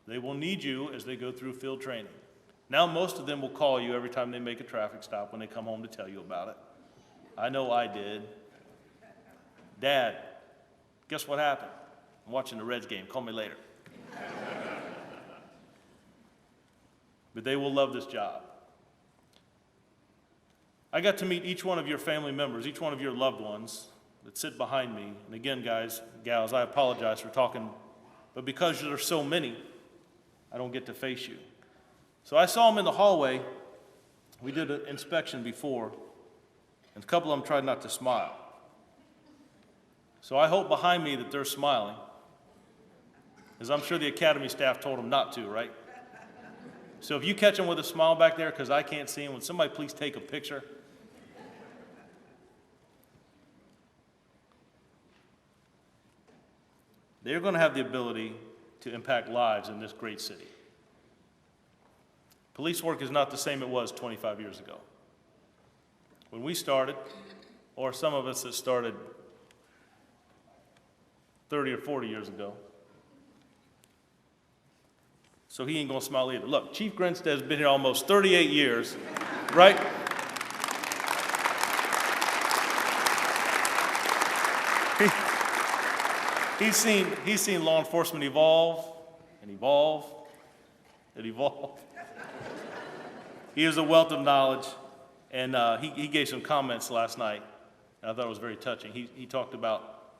They will need you as they go through field training. Now most of them will call you every time they make a traffic stop when they come home to tell you about it. I know I did. Dad, guess what happened? I'm watching the Reds game. Call me later. But they will love this job. I got to meet each one of your family members, each one of your loved ones that sit behind me. And again, guys, gals, I apologize for talking, but because there's so many, I don't get to face you. So I saw them in the hallway. We did an inspection before, and a couple of them tried not to smile. So I hope behind me that they're smiling, as I'm sure the academy staff told them not to, right? So if you catch them with a smile back there, because I can't see them, would somebody please take a picture? They're going to have the ability to impact lives in this great city. Police work is not the same it was 25 years ago. When we started, or some of us that started 30 or 40 years ago. So he ain't gonna smile either. Look, Chief Grinstead's been here almost 38 years, right? He's seen law enforcement evolve and evolve and evolve. He has a wealth of knowledge, and he gave some comments last night, and I thought it was very touching. He talked about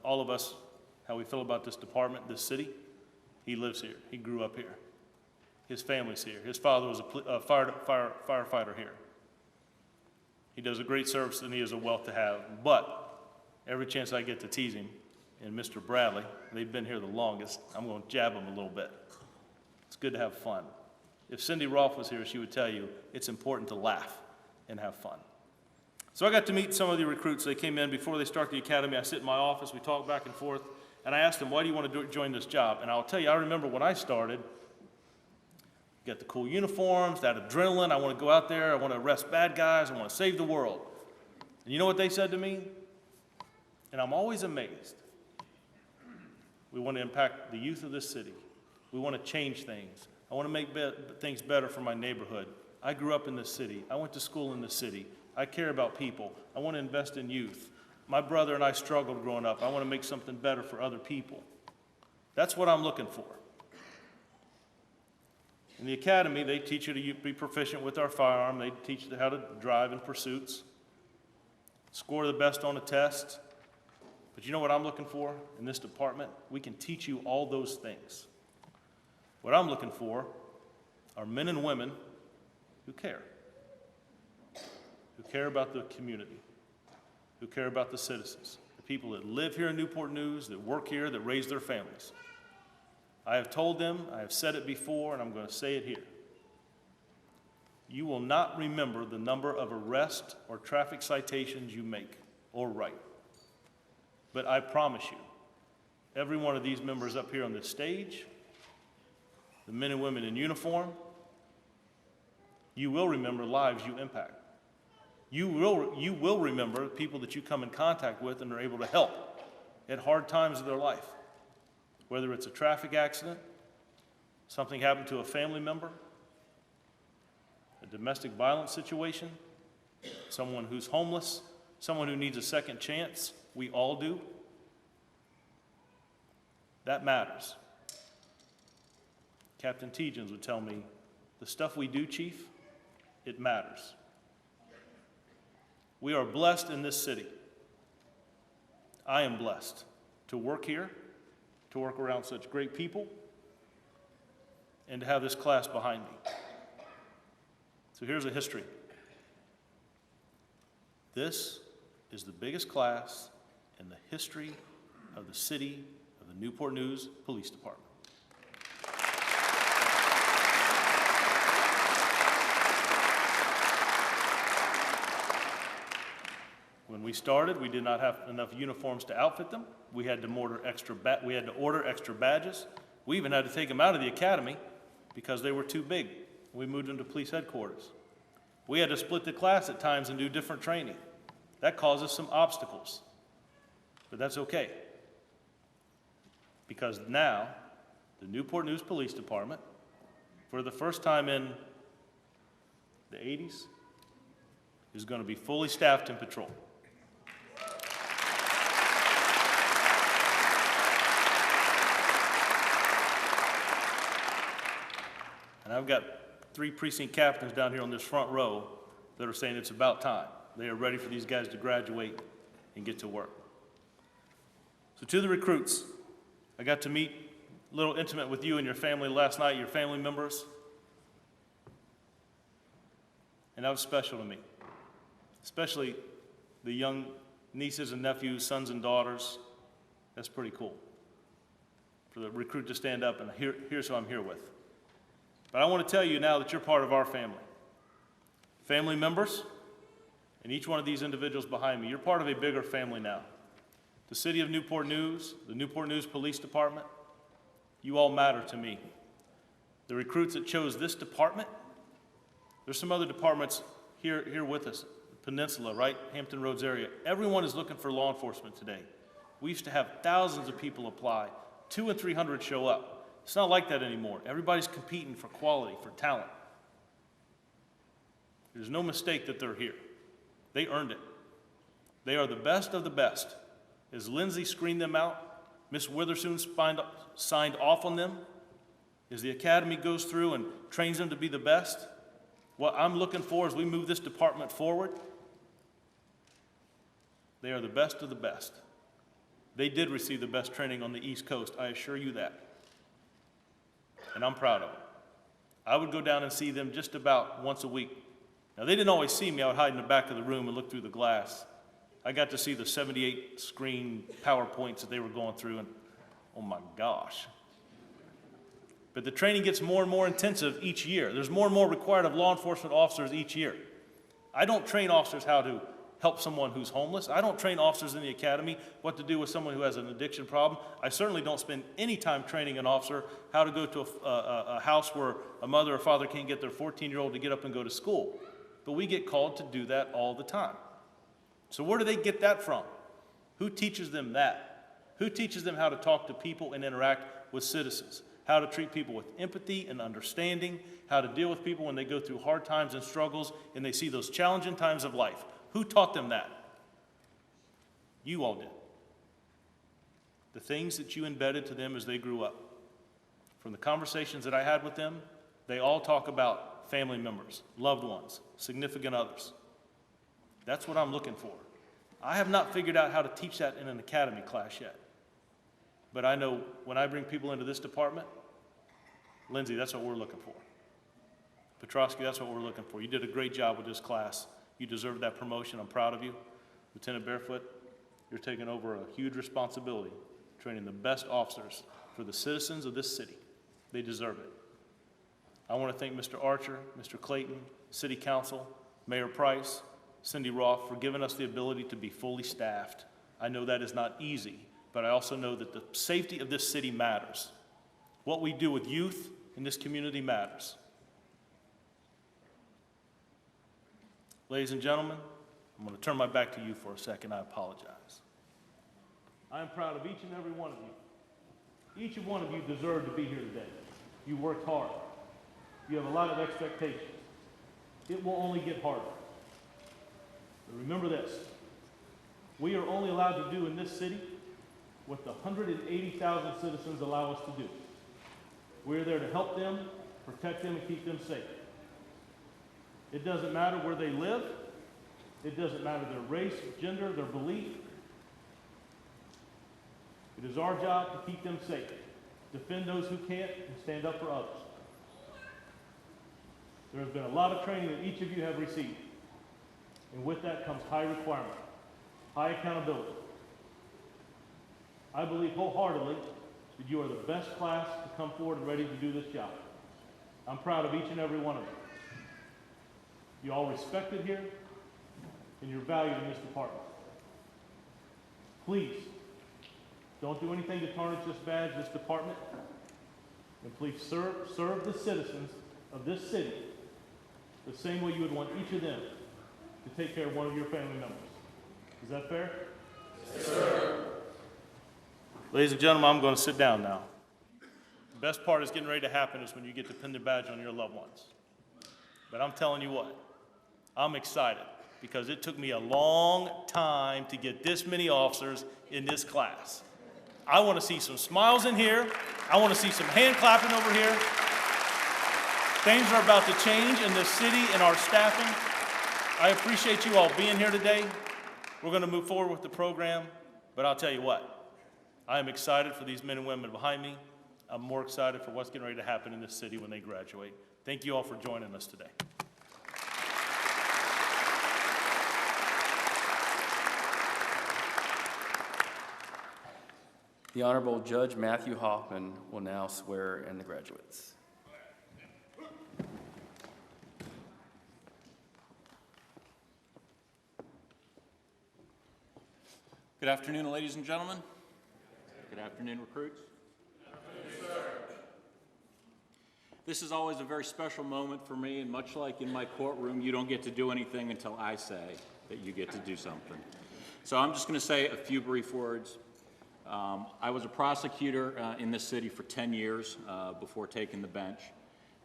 all of us, how we feel about this department, this city. He lives here. He grew up here. His family's here. His father was a firefighter here. He does a great service, and he is a wealth to have. But every chance I get to tease him, and Mr. Bradley, they've been here the longest, I'm going to jab them a little bit. It's good to have fun. If Cindy Rolfe was here, she would tell you it's important to laugh and have fun. So I got to meet some of the recruits. They came in before they start the academy. I sit in my office, we talk back and forth, and I asked them, why do you want to join this job? And I'll tell you, I remember when I started, got the cool uniforms, that adrenaline, I want to go out there, I want to arrest bad guys, I want to save the world. And you know what they said to me? And I'm always amazed. We want to impact the youth of this city. We want to change things. I want to make things better for my neighborhood. I grew up in this city. I went to school in this city. I care about people. I want to invest in youth. My brother and I struggled growing up. I want to make something better for other people. That's what I'm looking for. In the academy, they teach you to be proficient with our firearm. They teach you how to drive in pursuits, score the best on a test. But you know what I'm looking for in this department? We can teach you all those things. What I'm looking for are men and women who care about the community, who care about the citizens, the people that live here in Newport News, that work here, that raise their families. I have told them, I have said it before, and I'm going to say it here. You will not remember the number of arrests or traffic citations you make or write. But I promise you, every one of these members up here on this stage, the men and women in uniform, you will remember lives you impact. You will remember people that you come in contact with and are able to help at hard times of their life. Whether it's a traffic accident, something happened to a family member, a domestic violence situation, someone who's homeless, someone who needs a second chance. We all do. That matters. Captain Tegens would tell me, the stuff we do, Chief, it matters. We are blessed in this city. I am blessed to work here, to work around such great people, and to have this class behind me. So here's a history. This is the biggest class in the history of the city of the Newport News Police Department. When we started, we did not have enough uniforms to outfit them. We had to order extra badges. We even had to take them out of the academy because they were too big. We moved them to police headquarters. We had to split the class at times and do different training. That caused us some obstacles, but that's okay. Because now, the Newport News Police Department, for the first time in the 80s, is going to be fully staffed in patrol. And I've got 3 precinct captains down here on this front row that are saying it's about time. They are ready for these guys to graduate and get to work. So to the recruits, I got to meet a little intimate with you and your family last night, your family members. And that was special to me, especially the young nieces and nephews, sons and daughters. That's pretty cool. For the recruit to stand up and here's who I'm here with. But I want to tell you now that you're part of our family. Family members, and each one of these individuals behind me, you're part of a bigger family now. The City of Newport News, the Newport News Police Department, you all matter to me. The recruits that chose this department, there's some other departments here with us, Peninsula, right? Hampton Roads area. Everyone is looking for law enforcement today. We used to have thousands of people apply, 200 and 300 show up. It's not like that anymore. Everybody's competing for quality, for talent. There's no mistake that they're here. They earned it. They are the best of the best. As Lindsay screened them out, Miss Witherspoon signed off on them. As the academy goes through and trains them to be the best, what I'm looking for as we move this department forward, they are the best of the best. They did receive the best training on the East Coast, I assure you that. And I'm proud of them. I would go down and see them just about once a week. Now, they didn't always see me. I would hide in the back of the room and look through the glass. I got to see the 78 screen PowerPoints that they were going through, and oh my gosh. But the training gets more and more intensive each year. There's more and more required of law enforcement officers each year. I don't train officers how to help someone who's homeless. I don't train officers in the academy what to do with someone who has an addiction problem. I certainly don't spend any time training an officer how to go to a house where a mother or father can't get their 14-year-old to get up and go to school. But we get called to do that all the time. So where do they get that from? Who teaches them that? Who teaches them how to talk to people and interact with citizens? How to treat people with empathy and understanding? How to deal with people when they go through hard times and struggles and they see those challenging times of life? Who taught them that? You all did. The things that you embedded to them as they grew up. From the conversations that I had with them, they all talk about family members, loved ones, significant others. That's what I'm looking for. I have not figured out how to teach that in an academy class yet. But I know when I bring people into this department, Lindsay, that's what we're looking for. Petrosky, that's what we're looking for. You did a great job with this class. You deserve that promotion. I'm proud of you. Lieutenant Barefoot, you're taking over a huge responsibility, training the best officers for the citizens of this city. They deserve it. I want to thank Mr. Archer, Mr. Clayton, City Council, Mayor Price, Cindy Roth for giving us the ability to be fully staffed. I know that is not easy, but I also know that the safety of this city matters. What we do with youth in this community matters. Ladies and gentlemen, I'm going to turn my back to you for a second. I apologize. I am proud of each and every one of you. Each one of you deserve to be here today. You worked hard. You have a lot of expectations. It will only get harder. But remember this, we are only allowed to do in this city what the 180,000 citizens allow us to do. We're there to help them, protect them, and keep them safe. It doesn't matter where they live. It doesn't matter their race, gender, their belief. It is our job to keep them safe, defend those who can't, and stand up for others. There has been a lot of training that each of you have received. And with that comes high requirement, high accountability. I believe wholeheartedly that you are the best class to come forward and ready to do this job. I'm proud of each and every one of you. You're all respected here, and you're valued in this department. Please, don't do anything to tarnish this badge, this department, and please serve the citizens of this city the same way you would want each of them to take care of one of your family members. Is that fair? Yes, sir. Ladies and gentlemen, I'm going to sit down now. The best part is getting ready to happen is when you get to pin the badge on your loved ones. But I'm telling you what, I'm excited because it took me a long time to get this many officers in this class. I want to see some smiles in here. I want to see some hand clapping over here. Things are about to change in this city and our staffing. I appreciate you all being here today. We're going to move forward with the program, but I'll tell you what, I am excited for these men and women behind me. I'm more excited for what's getting ready to happen in this city when they graduate. Thank you all for joining us today. The Honorable Judge Matthew Hoffman will now swear in the graduates. Good afternoon, ladies and gentlemen. Good afternoon, recruits. Good afternoon, sir. This is always a very special moment for me, and much like in my courtroom, you don't get to do anything until I say that you get to do something. So I'm just going to say a few brief words. I was a prosecutor in this city for 10 years before taking the bench,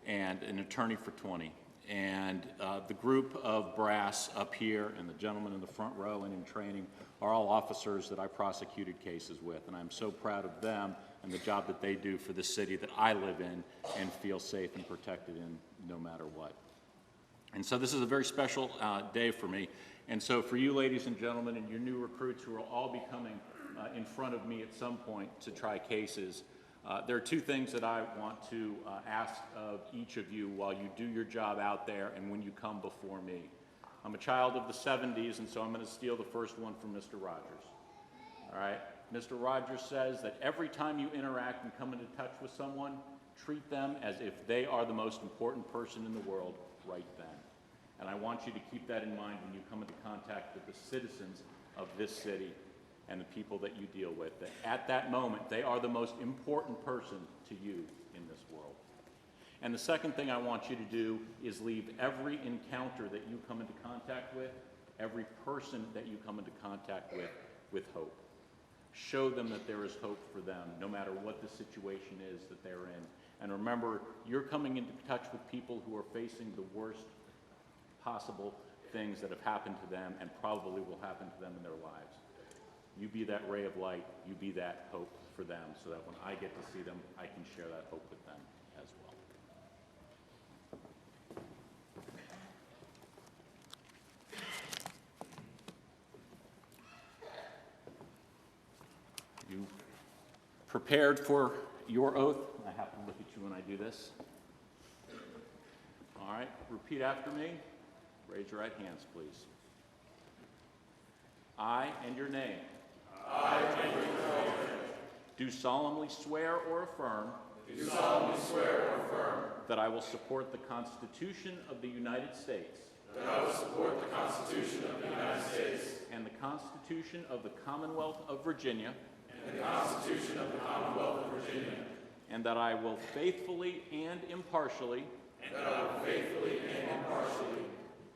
and an attorney for 20. And the group of brass up here and the gentlemen in the front row and in training are all officers that I prosecuted cases with, and I'm so proud of them and the job that they do for the city that I live in and feel safe and protected in no matter what. And so this is a very special day for me. And so for you ladies and gentlemen and your new recruits who will all be coming in front of me at some point to try cases, there are two things that I want to ask of each of you while you do your job out there and when you come before me. I'm a child of the 70s, and so I'm going to steal the first one from Mr. Rogers. All right? Mr. Rogers says that every time you interact and come into touch with someone, treat them as if they are the most important person in the world right then. And I want you to keep that in mind when you come into contact with the citizens of this city and the people that you deal with, that at that moment, they are the most important person to you in this world. And the second thing I want you to do is leave every encounter that you come into contact with, every person that you come into contact with hope. Show them that there is hope for them, no matter what the situation is that they're in. And remember, you're coming into touch with people who are facing the worst possible things that have happened to them and probably will happen to them in their lives. You be that ray of light, you be that hope for them, so that when I get to see them, I can share that hope with them as well. You prepared for your oath? I have to look at you when I do this. All right, repeat after me. Raise your right hands, please. I, and your name. I, and your name. Do solemnly swear or affirm. Do solemnly swear or affirm. that I will support the Constitution of the United States and the Constitution of the Commonwealth of Virginia, and that I will faithfully and impartially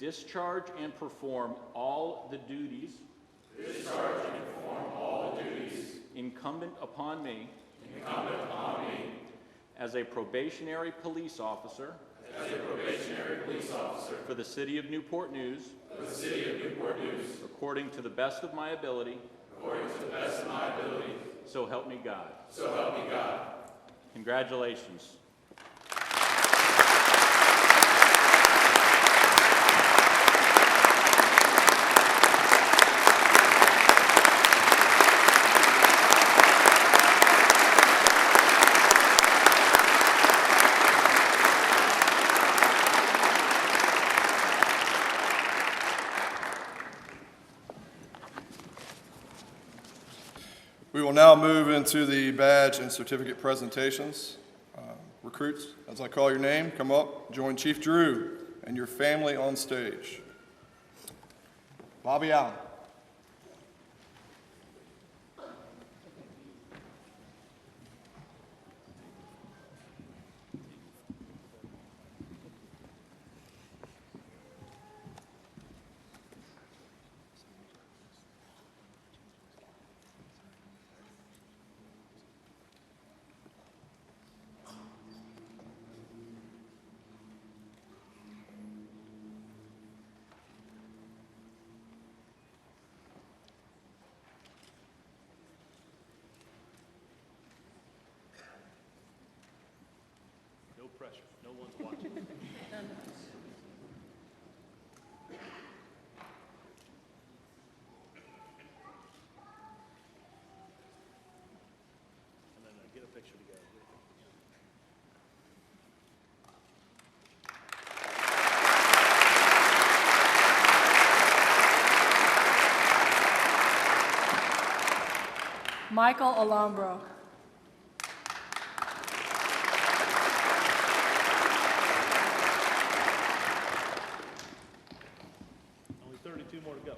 discharge and perform all the duties incumbent upon me as a probationary police officer for the City of Newport News, according to the best of my ability, so help me God. Congratulations. We will now move into the badge and certificate presentations. Recruits, as I call your name, come up, join Chief Drew and your family on stage. Bobby Allen. No pressure. No one's watching. And then get a picture together. Michael Alambro. Only 32 more to go.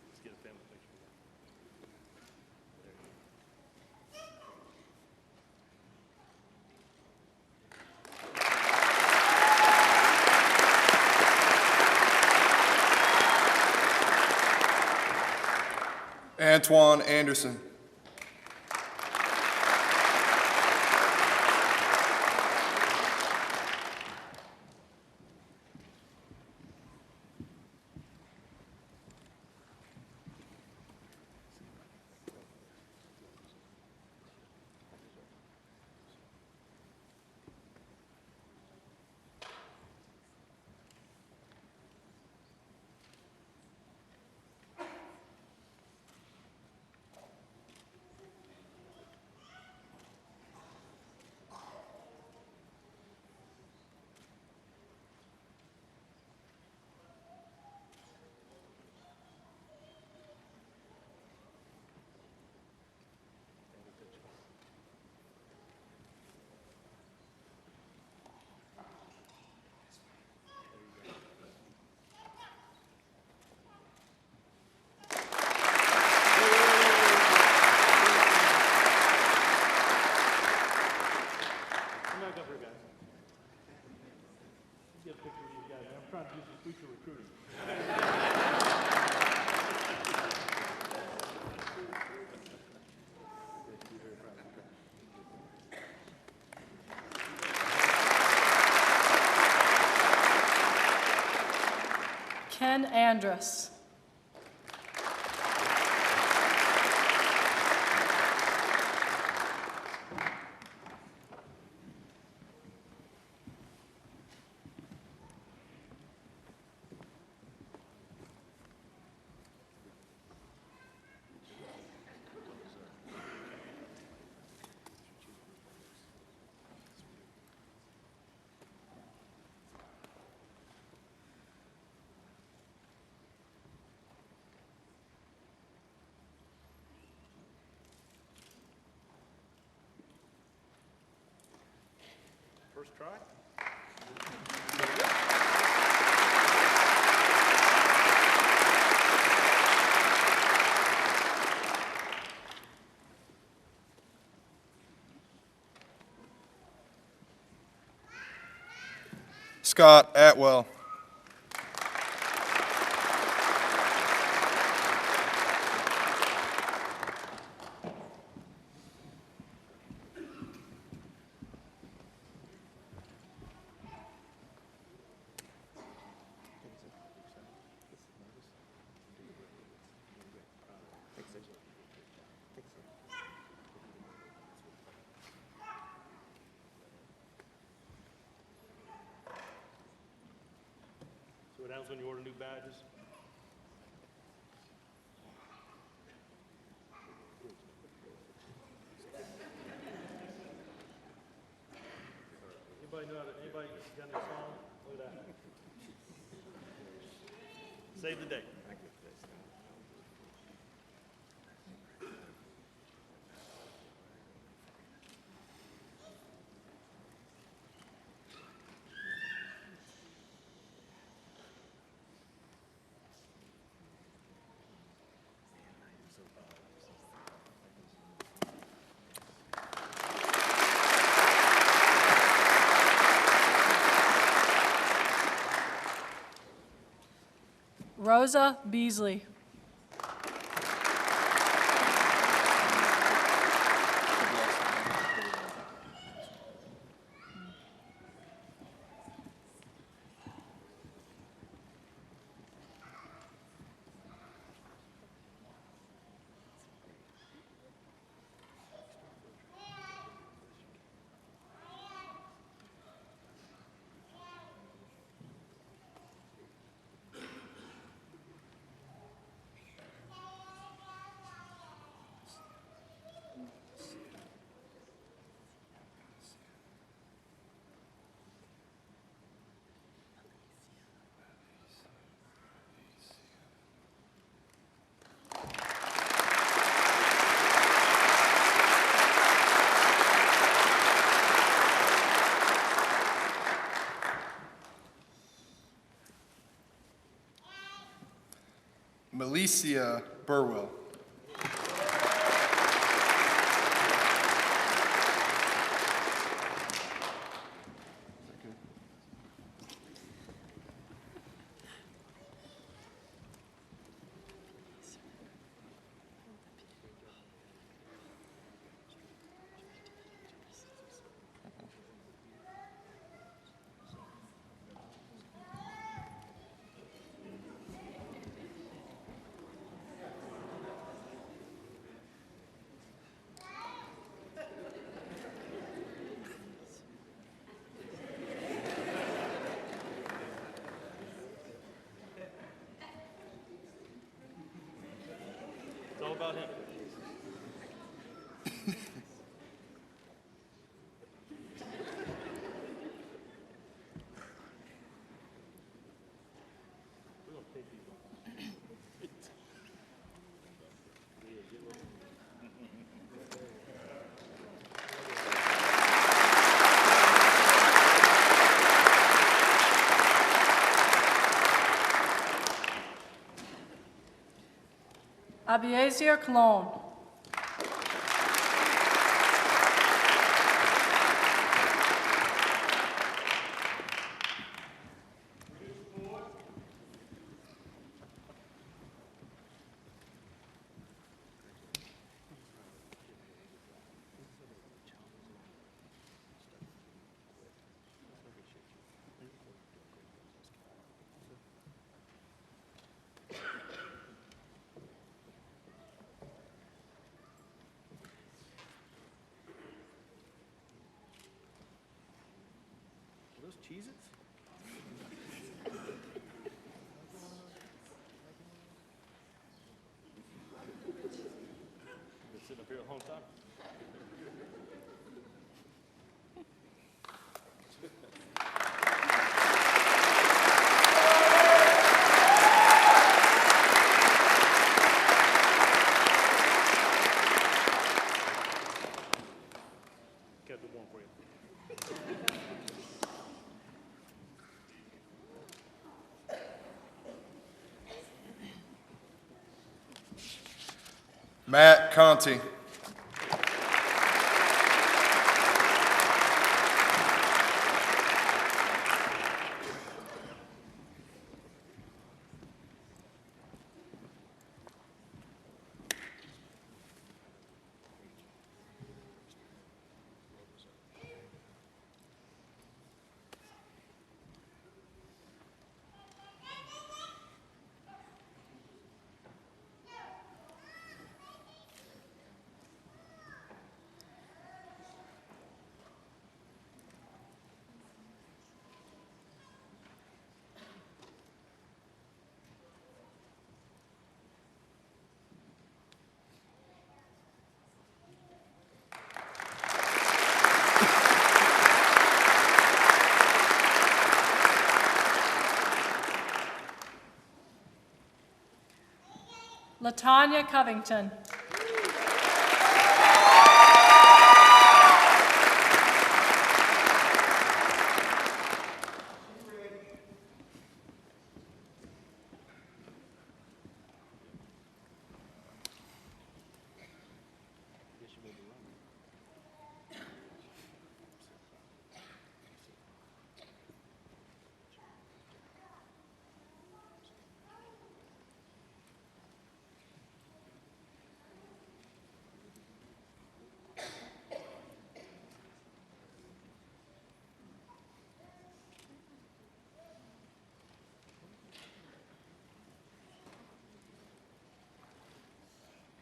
Let's get a family picture. Antoine Anderson. Come back up here, guys. Get a picture of these guys. I'm trying to do some future recruiting. Ken Andrus. first try. Scott Atwell. So what happens when you order new badges? Anybody got any song? Look at that. Save the date. Rosa Beasley. Melicia Burwell. It's all about him. Abiezer Cologne. Are those Cheez-Its? Been sitting up here a long time. Kept it warm for you. Matt Conti. Latanya Covington.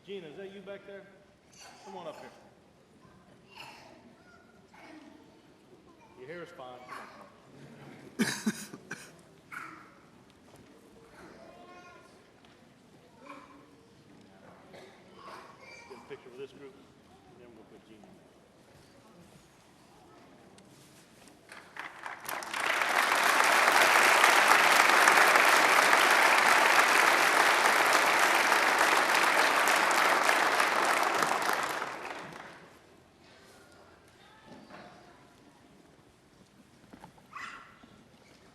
Gina, is that you back there? Come on up here. Your hair is fine. Come on. Get a picture with this group, and then we'll put Gina.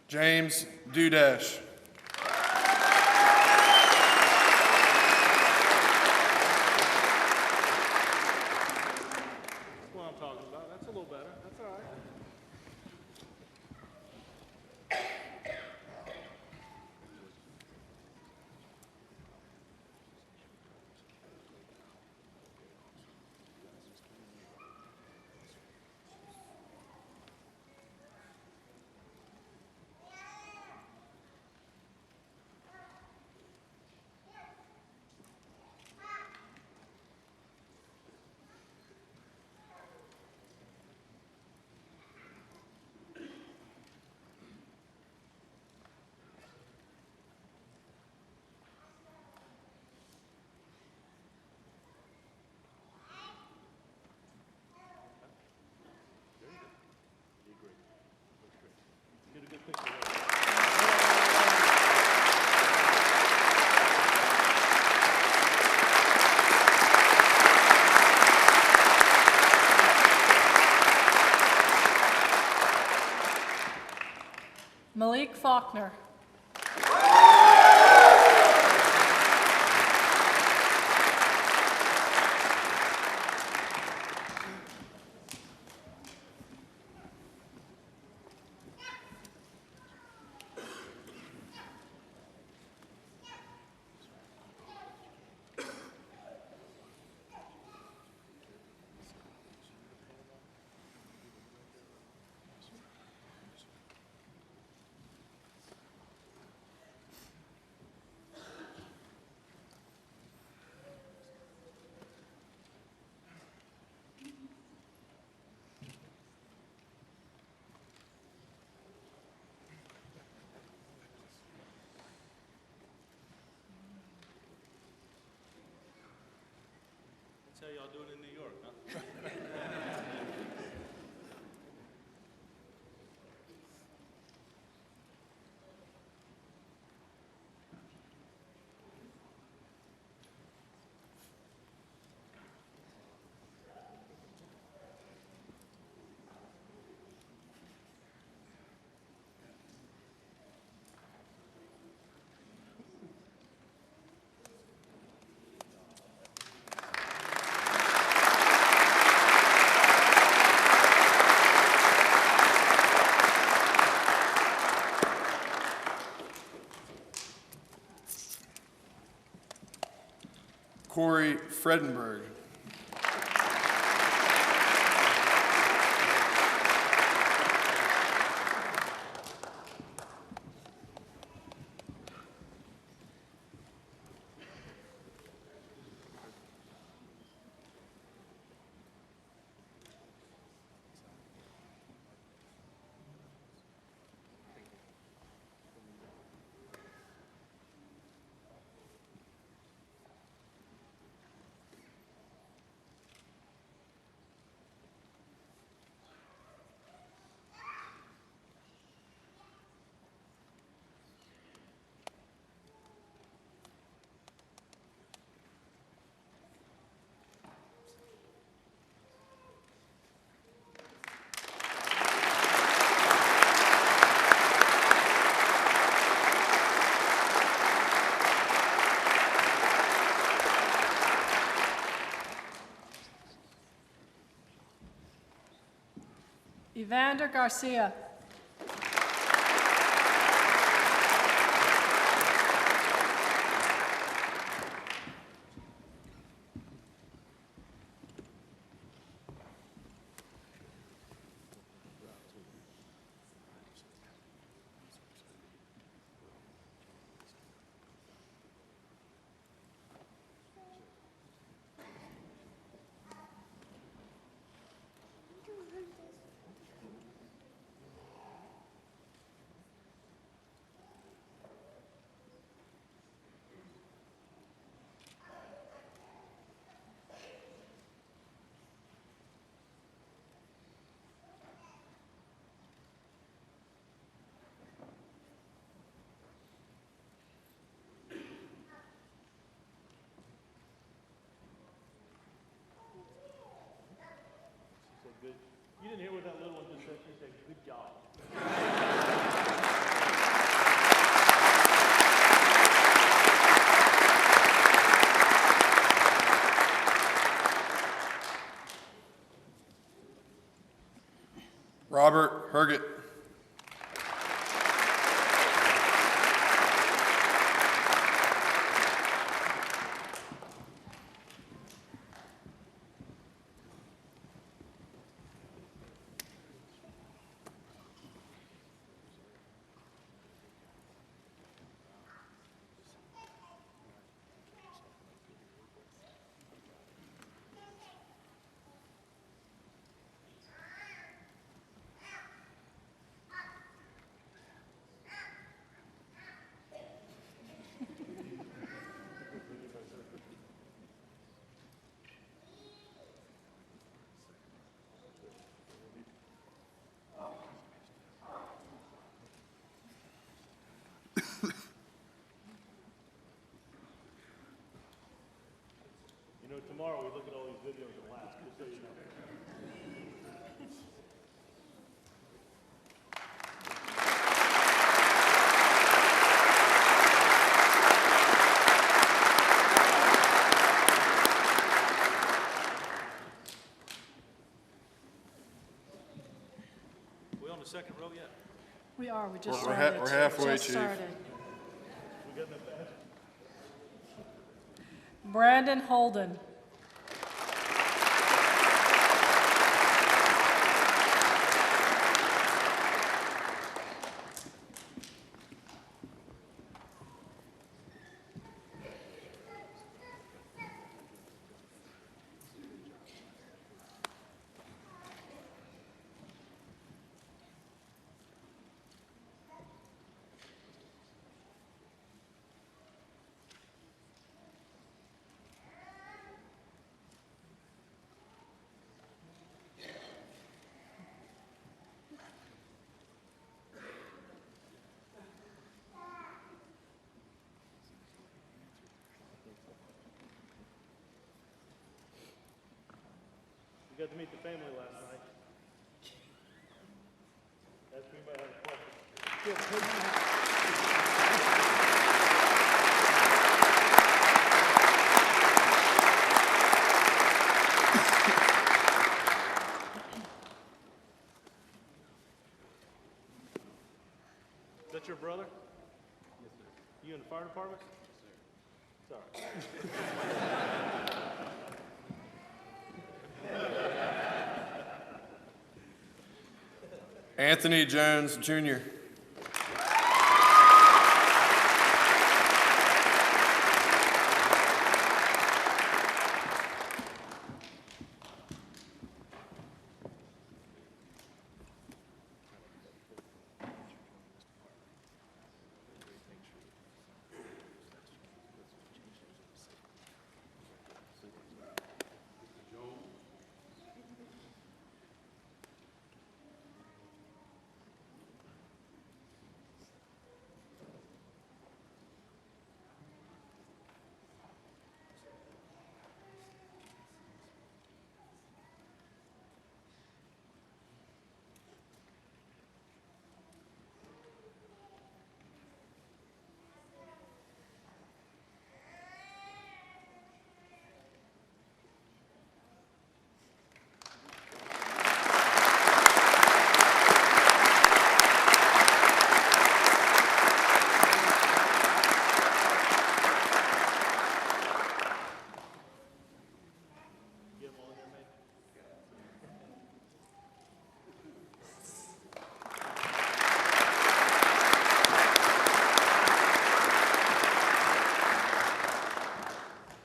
James Dudash. That's what I'm talking about. That's a little better. That's all right. Get a good picture of that. Malik Faulkner. That's how y'all doing in New York, huh? Corey Fredenberg. Evander Garcia. Good. You didn't hear what that little one just said. She said, "Good job." Robert Herget. You know, tomorrow we look at all these videos and laugh, just so you know. We on the second row yet? We are, we just We're started. halfway, Just Chief. started. We got that fast? Brandon Holden. You got to meet the family last night. Ask me about a question. Is that your brother? Yes, sir. You in the fire department? Yes, sir. Anthony Jones, Jr.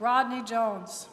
Rodney Jones.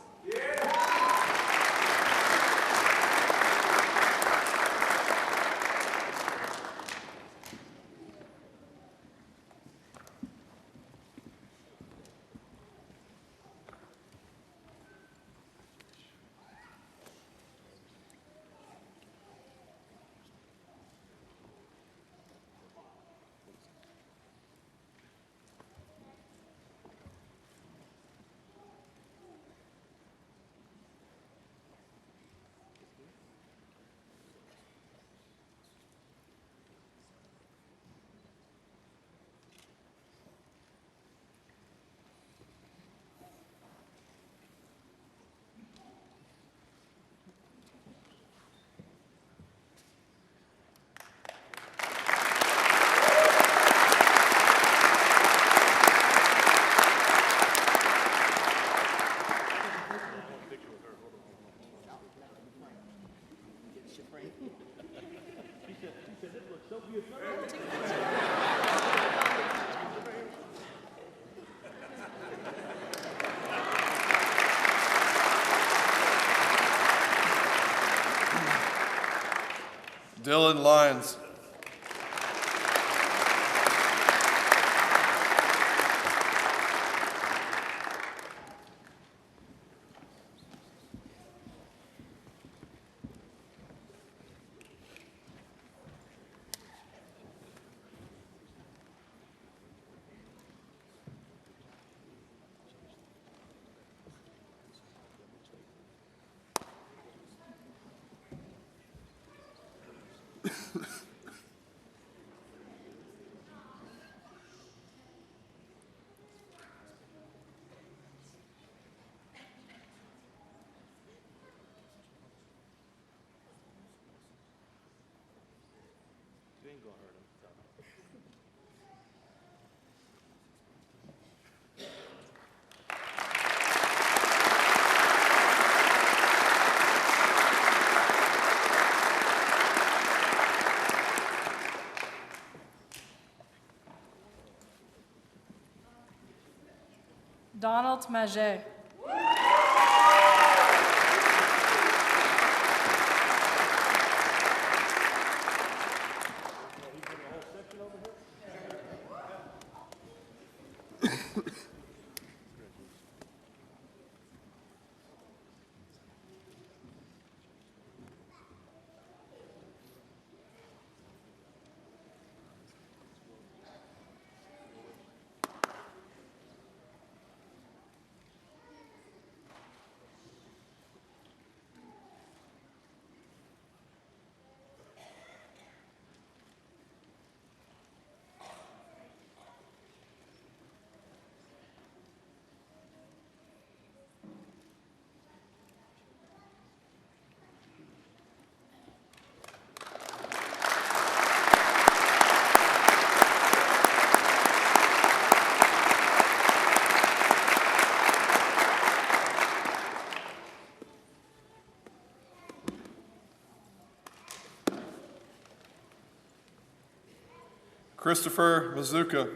Dylan Lyons. Donald Maget. Christopher Mazuka.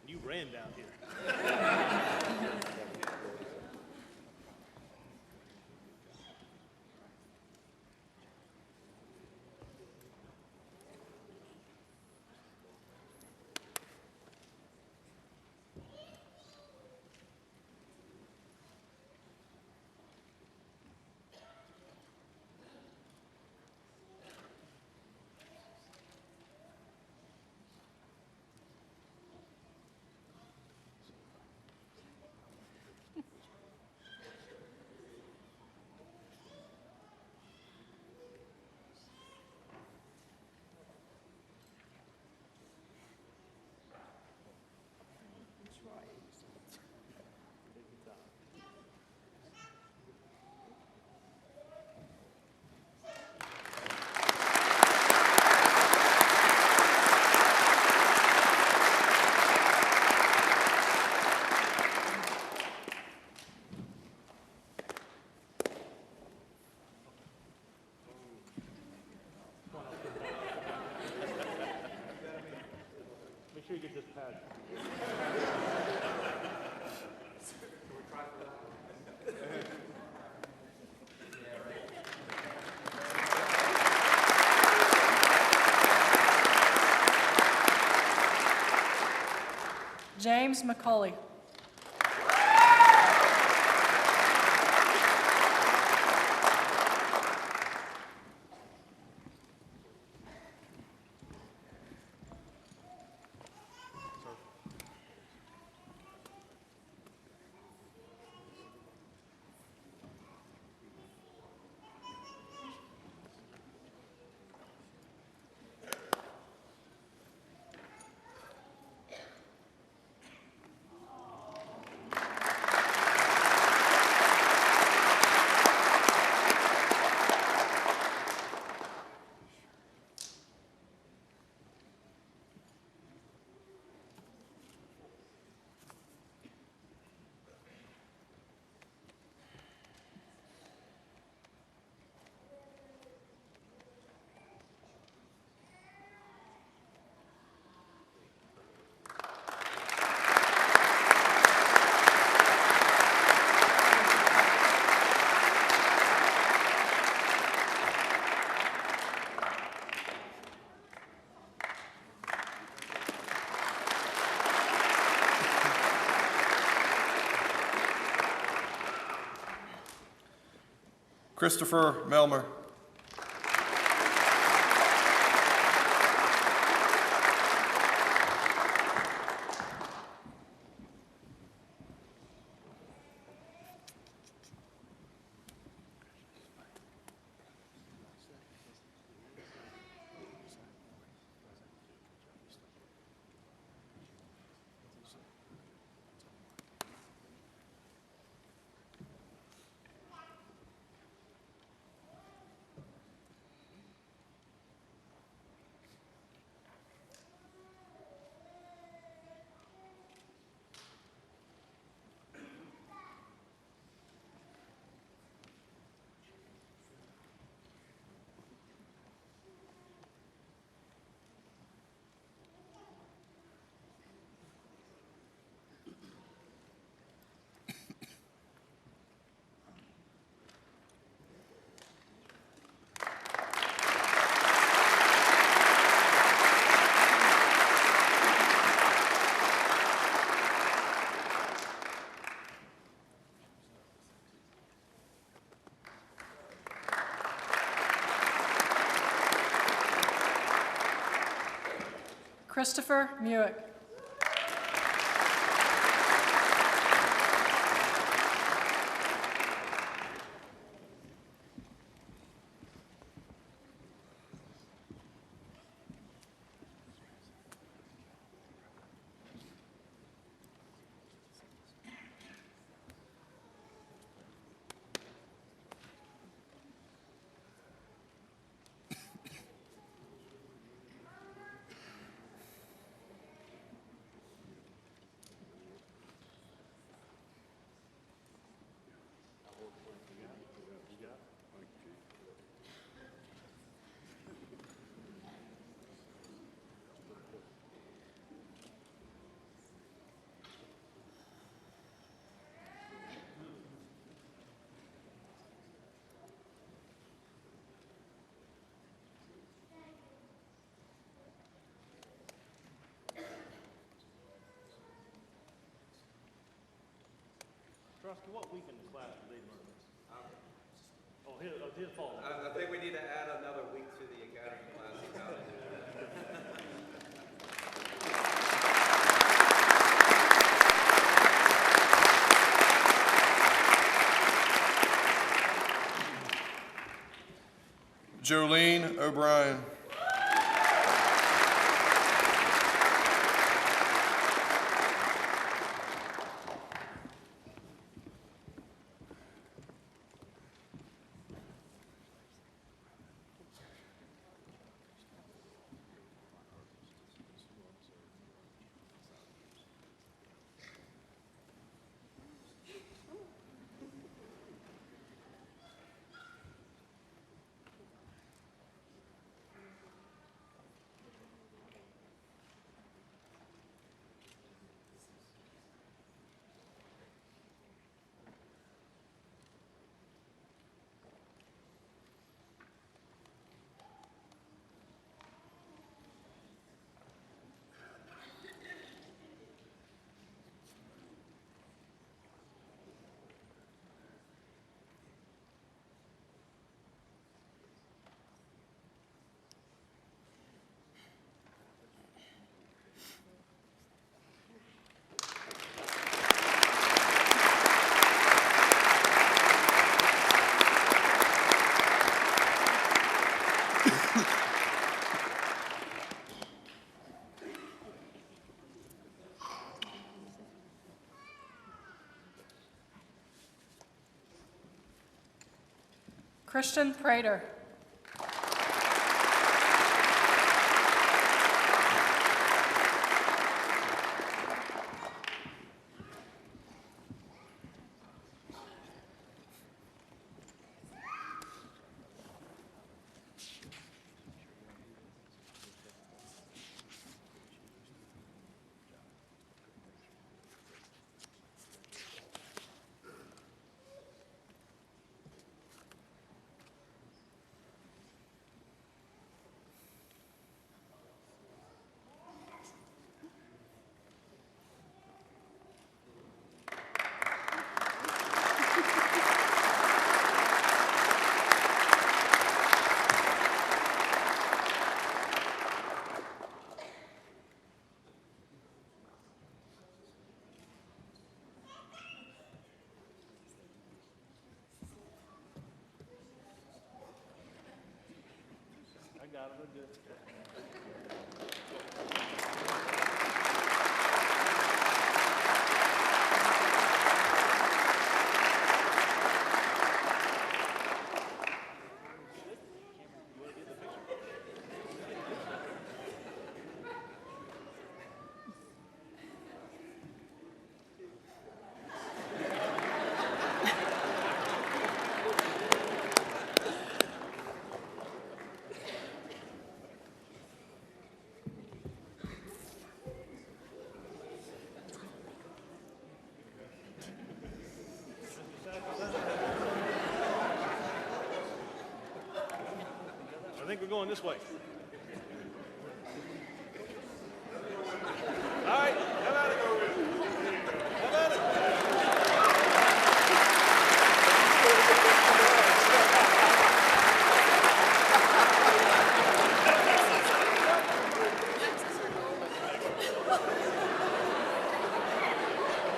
You ran down here. Make sure you get this pad. James McCauley. Christopher Melmer. Christopher Muick. Trusky, what week in the class did they learn this? Oh, his fault. I think we need to add another week to the academy class. Jolene O'Brien. Christian Prater. Got it, we're good. I think we're going this way. All right, how about it? How about it?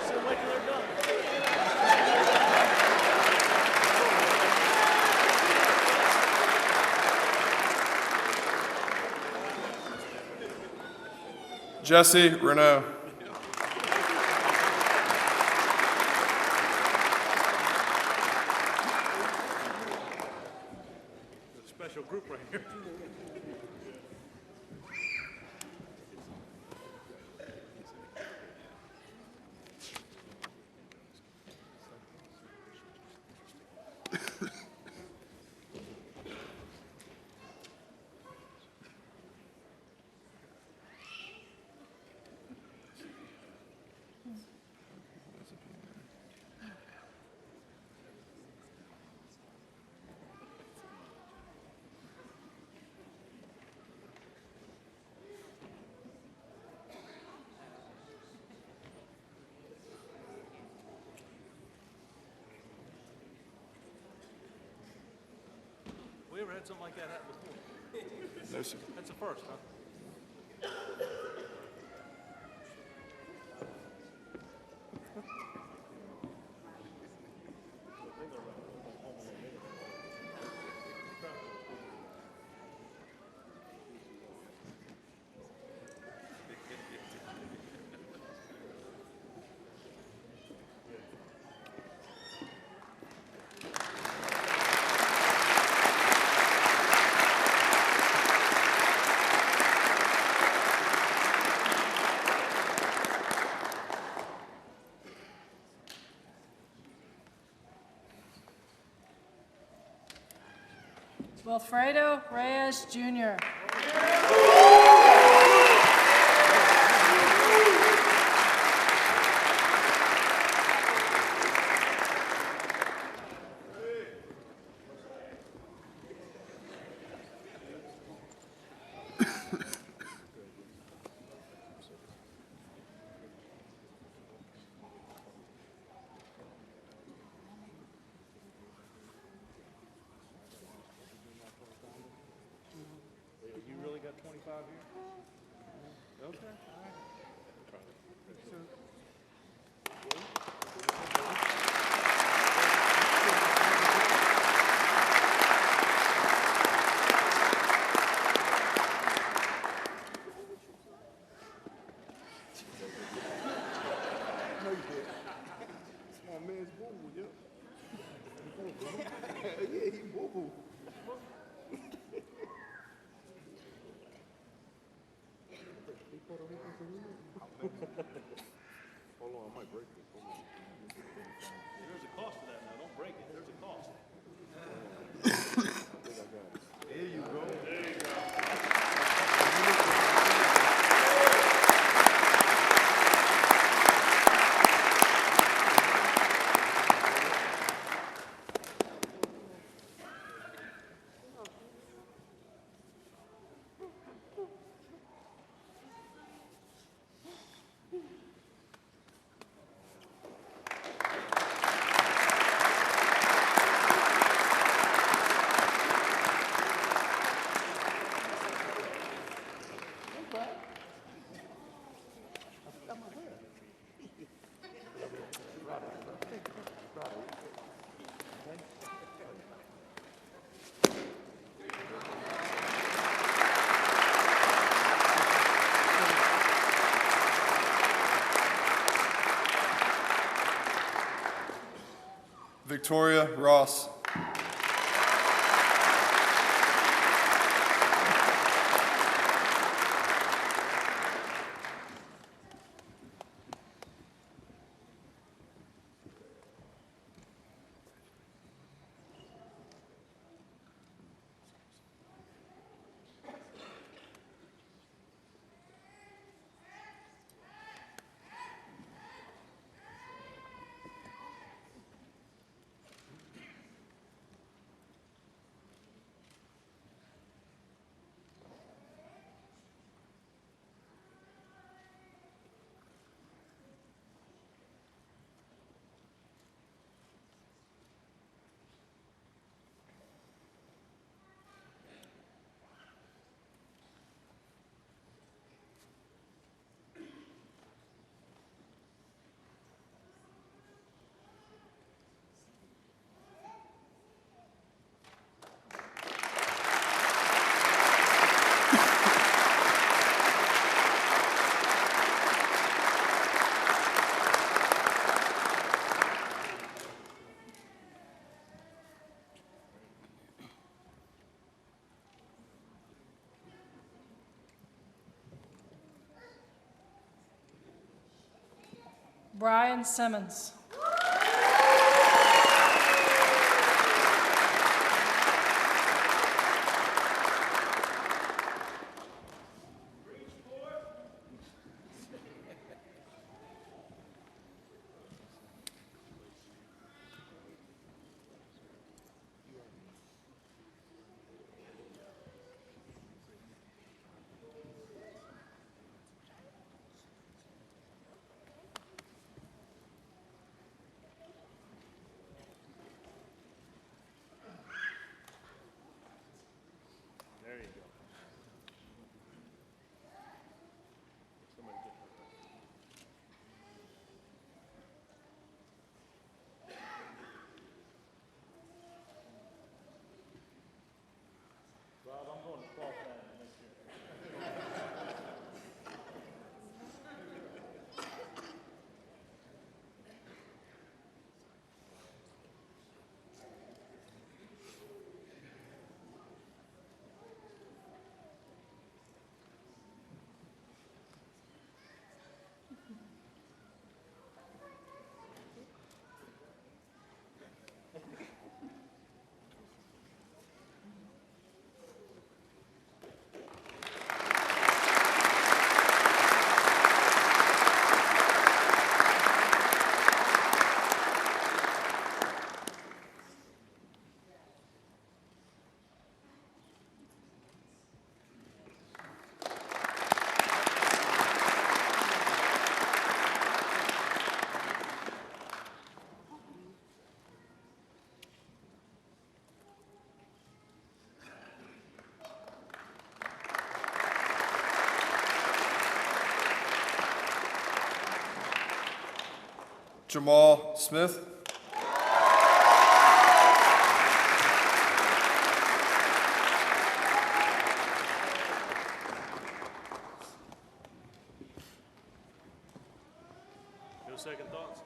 Seems like they're done. Jesse Renault. Special group right here. ever had something like that happen before? No, sir. That's the first, huh? Wilfredo Reyes, Jr. You really got 25 here? Okay, all right. Hold on, I might break this. Hold on. There's a cost to that now. Don't break it. There's a cost. There you go. There you go. Victoria Ross. Brian Simmons. Jamal Smith. No second thoughts?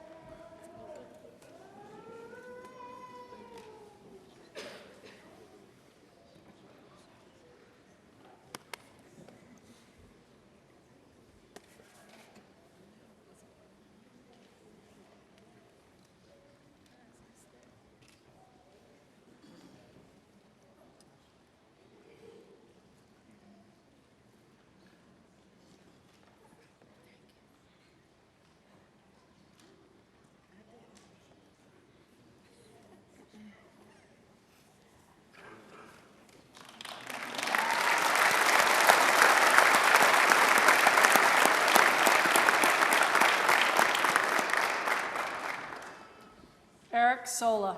Eric Sola.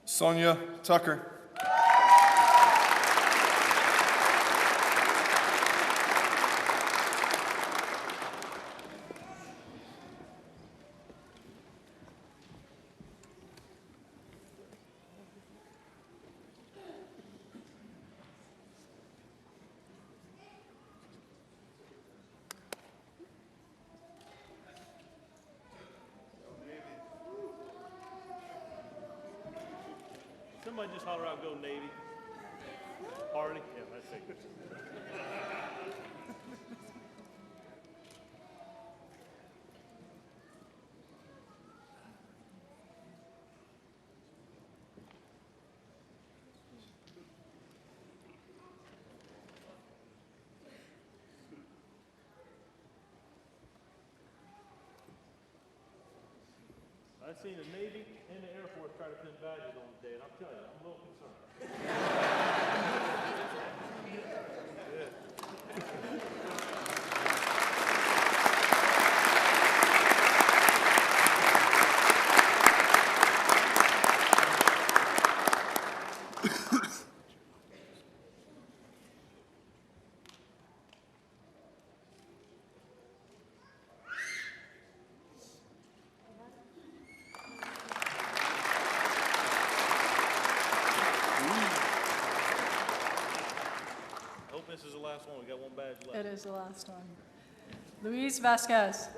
Sonia Tucker. Somebody just holler out, "Go Navy." Hardy? Yeah, that's it. I've seen the Navy and the Air Force try to pin badges on the day, and I'm telling you, I'm a little concerned. I hope this is the last one. We got one badge left. It is the last one. Luis Vasquez.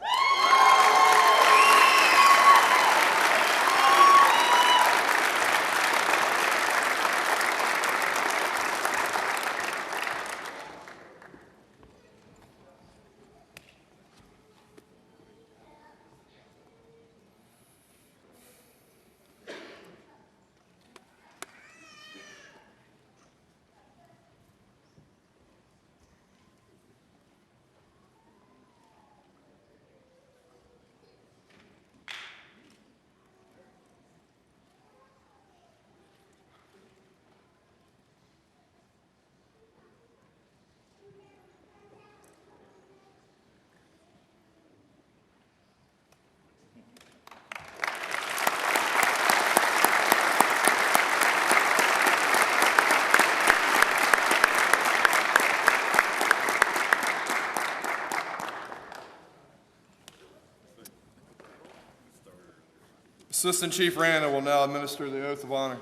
Assistant Chief Randa will now administer the oath of honor.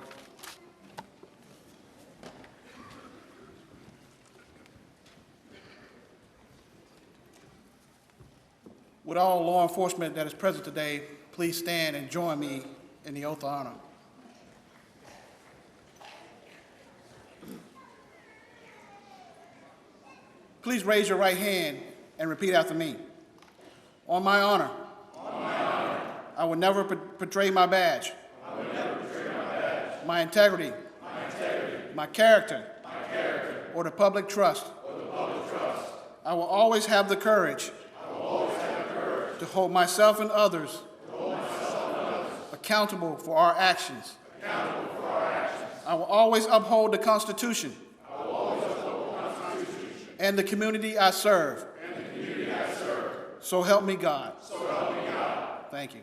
Would all law enforcement that is present today please stand and join me in the oath of honor? Please raise your right hand and repeat after me. On my honor, I will never betray my badge, my integrity, my character, or the public trust. I will always have the courage to hold myself and others accountable for our actions. I will always uphold the Constitution and the community I serve. So help me God. Thank you.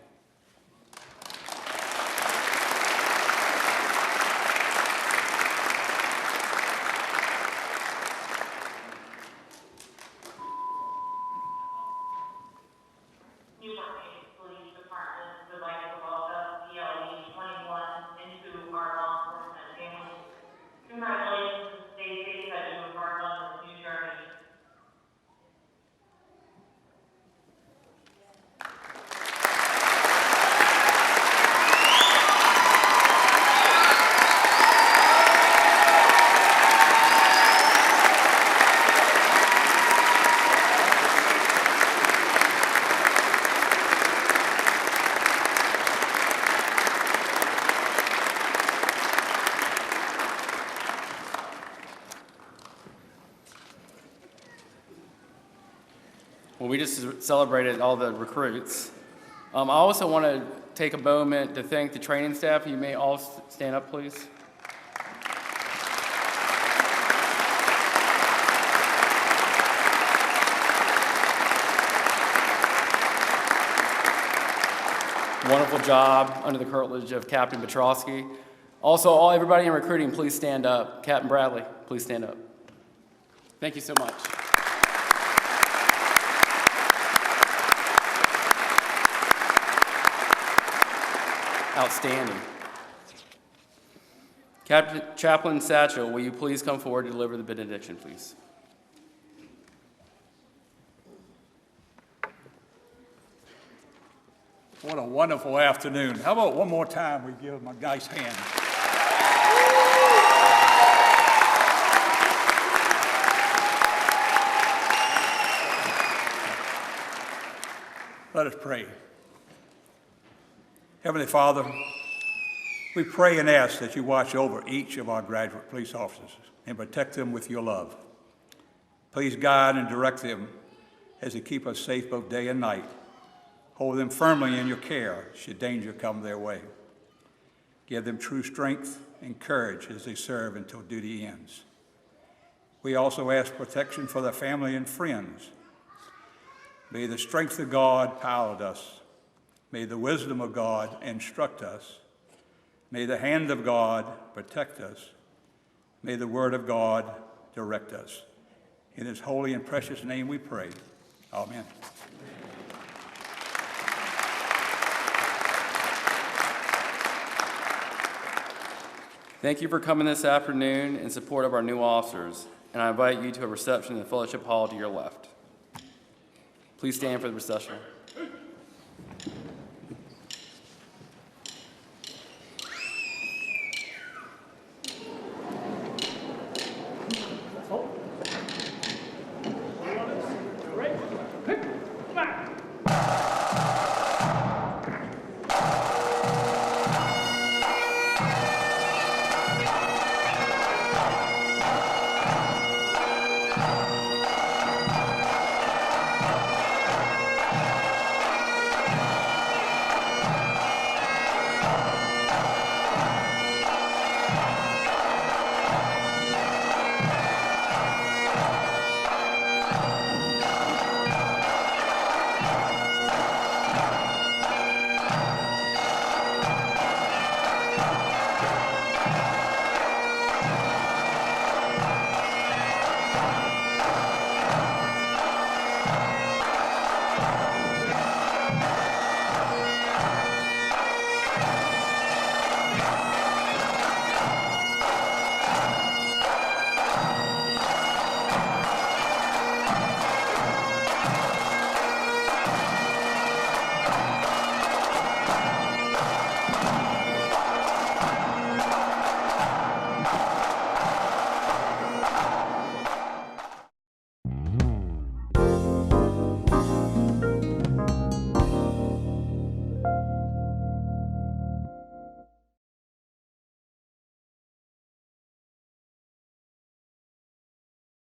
Newport Police Department would like to welcome PLE 21 into our law enforcement family. Congratulations, Stacy, as you embark on this new journey. Well, we just celebrated all the recruits. I also want to take a moment to thank the training staff. You may all stand up, please. Wonderful job under the curtilage of Captain Petrosky. Also, everybody in recruiting, please stand up. Captain Bradley, please stand up. Thank you so much. Outstanding. Chaplain Satchel, will you please come forward to deliver the benediction, please? What a wonderful afternoon. How about one more time we give them a nice hand? Let us pray. Heavenly Father, we pray and ask that you watch over each of our graduate police officers and protect them with your love. Please guide and direct them as they keep us safe both day and night. Hold them firmly in your care should danger come their way. Give them true strength and courage as they serve until duty ends. We also ask protection for their family and friends. May the strength of God power us. May the wisdom of God instruct us. May the hand of God protect us. May the word of God direct us. In his holy and precious name we pray. Amen. Thank you for coming this afternoon in support of our new officers, and I invite you to a reception in the Fellowship Hall to your left. Please stand for the reception.